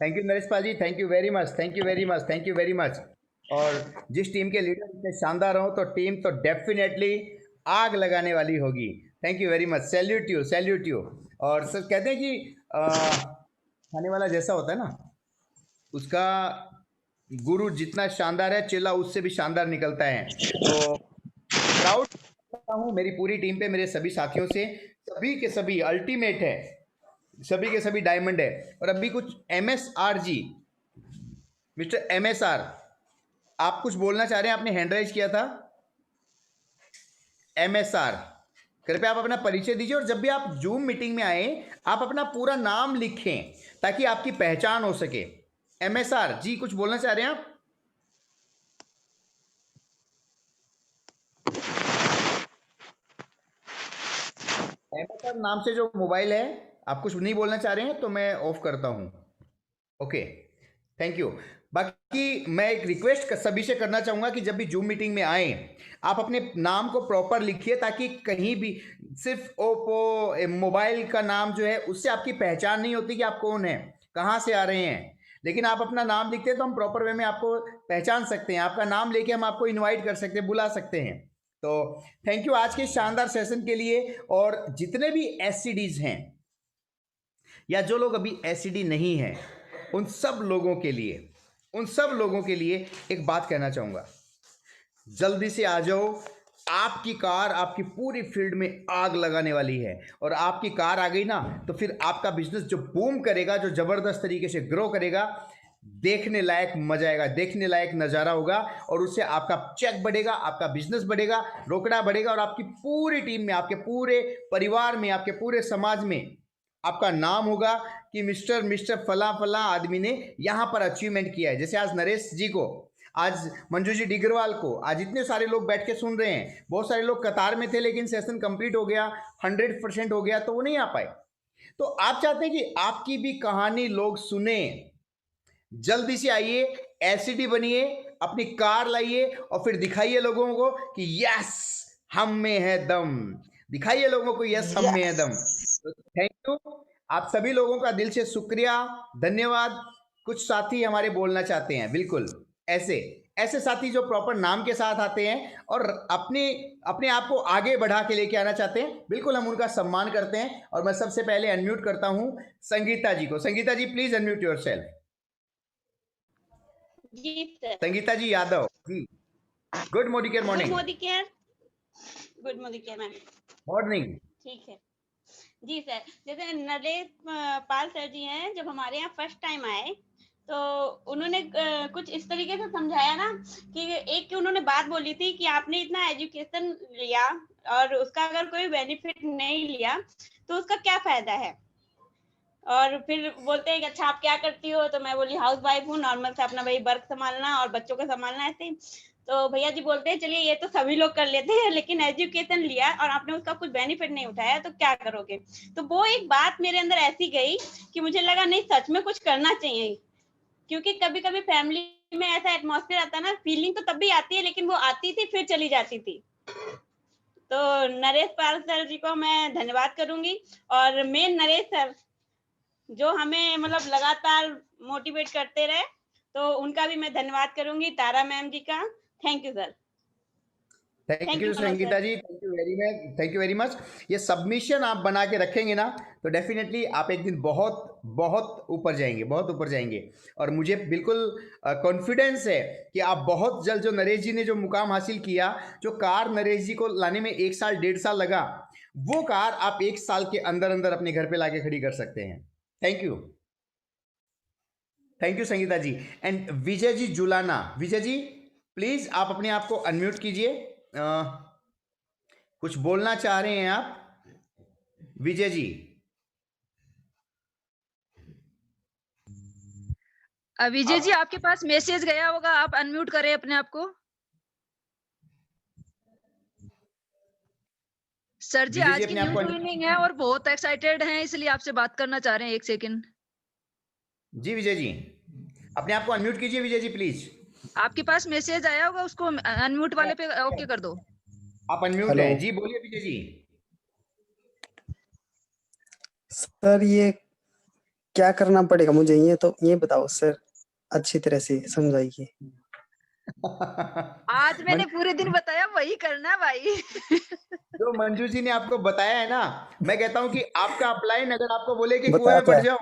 Thank you Naresh Pal ji, thank you very much, thank you very much, thank you very much. और जिस टीम के लीडर इतने शानदार हो तो टीम तो डेफिनेटली आग लगाने वाली होगी। Thank you very much, salute you, salute you. और सर कहते हैं कि खाने वाला जैसा होता है ना, उसका गुरु जितना शानदार है, चेला उससे भी शानदार निकलता है। तो प्राउड करता हूँ मेरी पूरी टीम पे, मेरे सभी साथियों से, सभी के सभी अल्टीमेट है, सभी के सभी डायमंड है। और अभी कुछ MSR जी, मिस्टर MSR, आप कुछ बोलना चाह रहे हैं? आपने हैंड राइज किया था। MSR, कृपया आप अपना परिचय दीजिए, और जब भी आप जूम मीटिंग में आए आप अपना पूरा नाम लिखें ताकि आपकी पहचान हो सके। MSR जी, कुछ बोलना चाह रहे हैं आप? MSR नाम से जो मोबाइल है, आप कुछ नहीं बोलना चाह रहे हैं तो मैं ऑफ करता हूं। Okay, thank you. बाकी मैं एक रिक्वेस्ट सभी से करना चाहूंगा कि जब भी जूम मीटिंग में आए आप अपने नाम को प्रॉपर लिखिए, ताकि कहीं भी सिर्फ ओप्पो मोबाइल का नाम जो है उससे आपकी पहचान नहीं होती कि आप कौन हैं, कहाँ से आ रहे हैं। लेकिन आप अपना नाम लिखते हैं तो हम प्रॉपर वे में आपको पहचान सकते हैं, आपका नाम लेके हम आपको इन्वाइट कर सकते हैं, बुला सकते हैं। तो थैंक यू आज के शानदार सेशन के लिए। और जितने भी SCDs हैं या जो लोग अभी SCD नहीं हैं, उन सब लोगों के लिए एक बात कहना चाहूँगा, जल्दी से आ जाओ। आपकी कार आपकी पूरी फील्ड में आग लगाने वाली है, और आपकी कार आ गई ना तो फिर आपका बिजनेस जो बूम करेगा, जो ज़बरदस्त तरीके से ग्रो करेगा, देखने लायक मजा आएगा, देखने लायक नज़ारा होगा। और उससे आपका चेक बढ़ेगा, आपका बिजनेस बढ़ेगा, रोकड़ा बढ़ेगा, और आपकी पूरी टीम में, आपके पूरे परिवार में, आपके पूरे समाज में आपका नाम होगा कि मिस्टर फला फला आदमी ने यहाँ पर अचीवमेंट किया है। जैसे आज नरेश जी को, आज मंजू जी डिग्रवाल को, आज इतने सारे लोग बैठ के सुन रहे हैं। बहुत सारे लोग कतार में थे लेकिन सेशन कंप्लीट हो गया, 100% हो गया तो वो नहीं आ पाए। तो आप चाहते हैं कि आपकी भी कहानी लोग सुने, जल्दी से आइए, SCD बनिए, अपनी कार लाइए और फिर दिखाइए लोगों को कि यस हम में है दम, दिखाइए लोगों को यस हम में है दम। तो थैंक यू, आप सभी लोगों का दिल से शुक्रिया, धन्यवाद। कुछ साथी हमारे बोलना चाहते हैं, बिल्कुल ऐसे ऐसे साथी जो प्रॉपर नाम के साथ आते हैं और अपने अपने आप को आगे बढ़ा के लेके आना चाहते हैं, बिल्कुल हम उनका सम्मान करते हैं। और मैं सबसे पहले अनम्यूट करता हूं संगीता जी को। Sangeeta ji please unmute yourself. जी sir. Sangeeta ji Yadav ji, good Modicare morning. Good Modicare, good Modicare ma'am. Morning. ठीक है जी सर। जैसे नरेश पाल सर जी हैं, जब हमारे यहाँ फर्स्ट टाइम आए तो उन्होंने कुछ इस तरीके से समझाया ना कि एक उन्होंने बात बोली थी कि आपने इतना एजुकेशन लिया और उसका अगर कोई बेनिफिट नहीं लिया तो उसका क्या फायदा है। और फिर बोलते हैं कि अच्छा आप क्या करती हो, तो मैं बोली हाउस वाइफ हूँ, नॉर्मल से अपना वही वर्क संभालना और बच्चों को संभालना ऐसे ही। तो भैया जी बोलते हैं चलिए ये तो सभी लोग कर लेते हैं, लेकिन एजुकेशन लिया और आपने उसका कुछ बेनिफिट नहीं उठाया तो क्या करोगे। तो वो एक बात मेरे अंदर ऐसी गई कि मुझे लगा नहीं सच में कुछ करना चाहिए, क्योंकि कभी कभी फैमिली में ऐसा एटमॉस्फेयर आता है ना, फीलिंग तो तब भी आती है लेकिन वो आती थी फिर चली जाती थी। तो नरेश पाल सर जी को मैं धन्यवाद करूंगी और मेन नरेश सर जो हमें मतलब लगातार मोटिवेट करते रहे, तो उनका भी मैं धन्यवाद करूंगी। तारा मैम जी का thank you sir. Thank you Sangeeta ji, thank you very much, thank you very much. ये सबमिशन आप बना के रखेंगे ना तो डेफिनेटली आप एक दिन बहुत बहुत ऊपर जाएंगे, बहुत ऊपर जाएंगे। और मुझे बिल्कुल कॉन्फिडेंस है कि आप बहुत जल्द, जो नरेश जी ने जो मुकाम हासिल किया, जो कार नरेश जी को लाने में 1 साल 1.5 साल लगा, वो कार आप 1 साल के अंदर अंदर अपने घर पे लाके खड़ी कर सकते हैं। Thank you, thank you Sangeeta ji. And Vijay ji Julana, Vijay ji please आप अपने आप को अनम्यूट कीजिए। कुछ बोलना चाह रहे हैं आप विजय जी? विजय जी आपके पास मैसेज गया होगा, आप अनम्यूट करें अपने आप को। सर जी आज की न्यू ज्वाइनिंग है और बहुत एक्साइटेड हैं, इसलिए आपसे बात करना चाह रहे हैं। 1 सेकंड जी विजय जी, अपने आप को अनम्यूट कीजिए विजय जी प्लीज। आपके पास मैसेज आया होगा, उसको अनम्यूट वाले पे ओके कर दो। आप अनम्यूट हैं जी, बोलिए विजय जी। सर ये क्या करना पड़ेगा मुझे, ये तो ये बताओ सर, अच्छी तरह से समझाइए। आज मैंने पूरे दिन बताया वही करना भाई। जो मंजू जी ने आपको बताया है ना, मैं कहता हूं कि आपका अपलाइन अगर आपको बोले कि कुएं में पड़ जाओ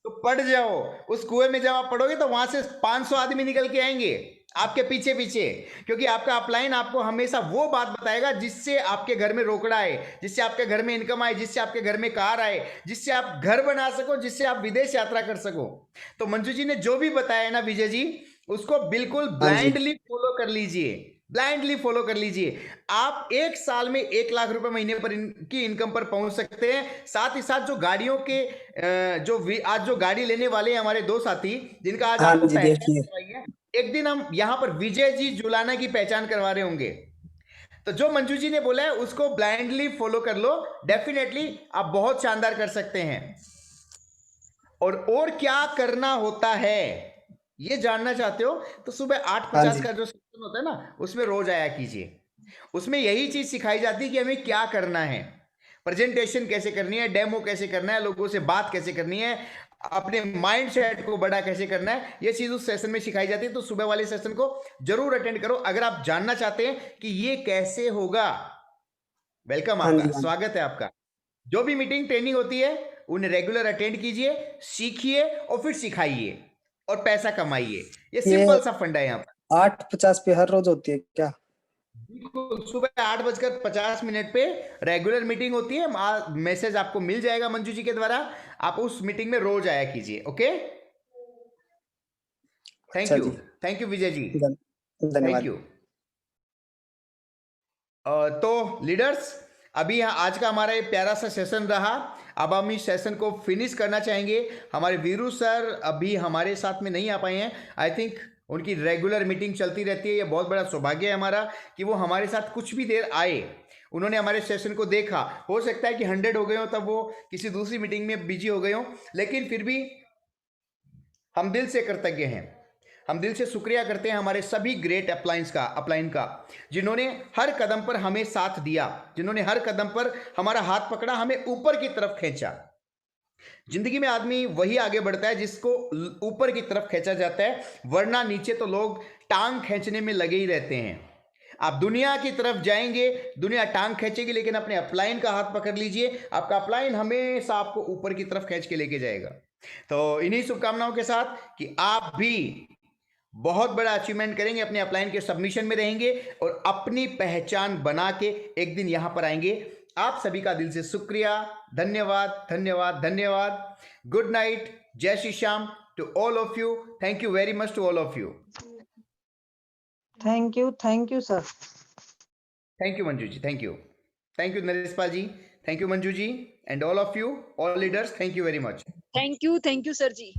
तो पड़ जाओ। उस कुएं में जब आप पड़ोगे तो वहां से 500 आदमी निकल के आएंगे आपके पीछे पीछे, क्योंकि आपका अपलाइन आपको हमेशा वो बात बताएगा जिससे आपके घर में रोकड़ा आए, जिससे आपके घर में इनकम आए, जिससे आपके घर में कार आए, जिससे आप घर बना सको, जिससे आप विदेश यात्रा कर सको। तो मंजू जी ने जो भी बताया है ना विजय जी, उसको बिल्कुल ब्लाइंडली फॉलो कर लीजिए, ब्लाइंडली फॉलो कर लीजिए। आप 1 साल में 1 लाख रुपए महीने पर की इनकम पर पहुंच सकते हैं। साथ ही साथ जो गाड़ियों के आज जो गाड़ी लेने वाले हैं हमारे 2 साथी, जिनका आज आपको पहचान करवाई है, एक दिन हम यहां पर विजय जी जुलाना की पहचान करवा रहे होंगे। तो जो मंजू जी ने बोला है उसको ब्लाइंडली फॉलो कर लो, डेफिनेटली आप बहुत शानदार कर सकते हैं। और क्या करना होता है ये जानना चाहते हो तो सुबह 8:50 का जो सेशन होता है ना, उसमें रोज आया कीजिए। उसमें यही चीज सिखाई जाती है कि हमें क्या करना है, प्रेजेंटेशन कैसे करनी है, डेमो कैसे करना है, लोगों से बात कैसे करनी है, अपने माइंड सेट को बड़ा कैसे करना है, ये चीज उस सेशन में सिखाई जाती है। तो सुबह वाले सेशन को जरूर अटेंड करो अगर आप जानना चाहते हैं कि ये कैसे होगा। वेलकम, आपका स्वागत है। आपका जो भी मीटिंग ट्रेनिंग होती है उन्हें रेगुलर अटेंड कीजिए, सीखिए और फिर सिखाइए और पैसा कमाइए। ये सिंपल सा फंडा है। यहाँ पर 8:50 पे हर रोज होती है क्या? बिल्कुल, सुबह 8:50 पे रेगुलर मीटिंग होती है। मैसेज आपको मिल जाएगा मंजू जी के द्वारा, आप उस मीटिंग में रोज आया कीजिए। Okay, thank you Vijay ji, धन्यवाद। Thank you. तो लीडर्स, अभी आज का हमारा ये प्यारा सा सेशन रहा। अब हम इस सेशन को फिनिश करना चाहेंगे। हमारे वीरू सर अभी हमारे साथ में नहीं आ पाए हैं। आई थिंक उनकी रेगुलर मीटिंग चलती रहती है। ये बहुत बड़ा सौभाग्य है हमारा कि वो हमारे साथ कुछ भी देर आए, उन्होंने हमारे सेशन को देखा। हो सकता है कि 100 हो गए हो तब वो किसी दूसरी मीटिंग में बिजी हो गए हो, लेकिन फिर भी हम दिल से कृतज्ञ हैं, हम दिल से शुक्रिया करते हैं हमारे सभी ग्रेट अपलाइन का, जिन्होंने हर कदम पर हमें साथ दिया, जिन्होंने हर कदम पर हमारा हाथ पकड़ा, हमें ऊपर की तरफ खींचा। जिंदगी में आदमी वही आगे बढ़ता है जिसको ऊपर की तरफ खींचा जाता है, वरना नीचे तो लोग टांग खींचने में लगे ही रहते हैं। आप दुनिया की तरफ जाएंगे, दुनिया टांग खींचेगी, लेकिन अपने अपलाइन का हाथ पकड़ लीजिए, आपका अपलाइन हमेशा आपको ऊपर की तरफ खींच के लेके जाएगा। तो इन्हीं शुभकामनाओं के साथ कि आप भी बहुत बड़ा अचीवमेंट करेंगे, अपने अपलाइन के सबमिशन में रहेंगे और अपनी पहचान बना के एक दिन यहां पर आएंगे। आप सभी का दिल से शुक्रिया, धन्यवाद धन्यवाद धन्यवाद। गुड नाइट, जय Shri Shyam to all of you. Thank you very much to all of you. Thank you sir. Thank you Manju ji, thank you Naresh Pal ji, thank you Manju ji, and all of you, all leaders, thank you very much. Thank you sir ji.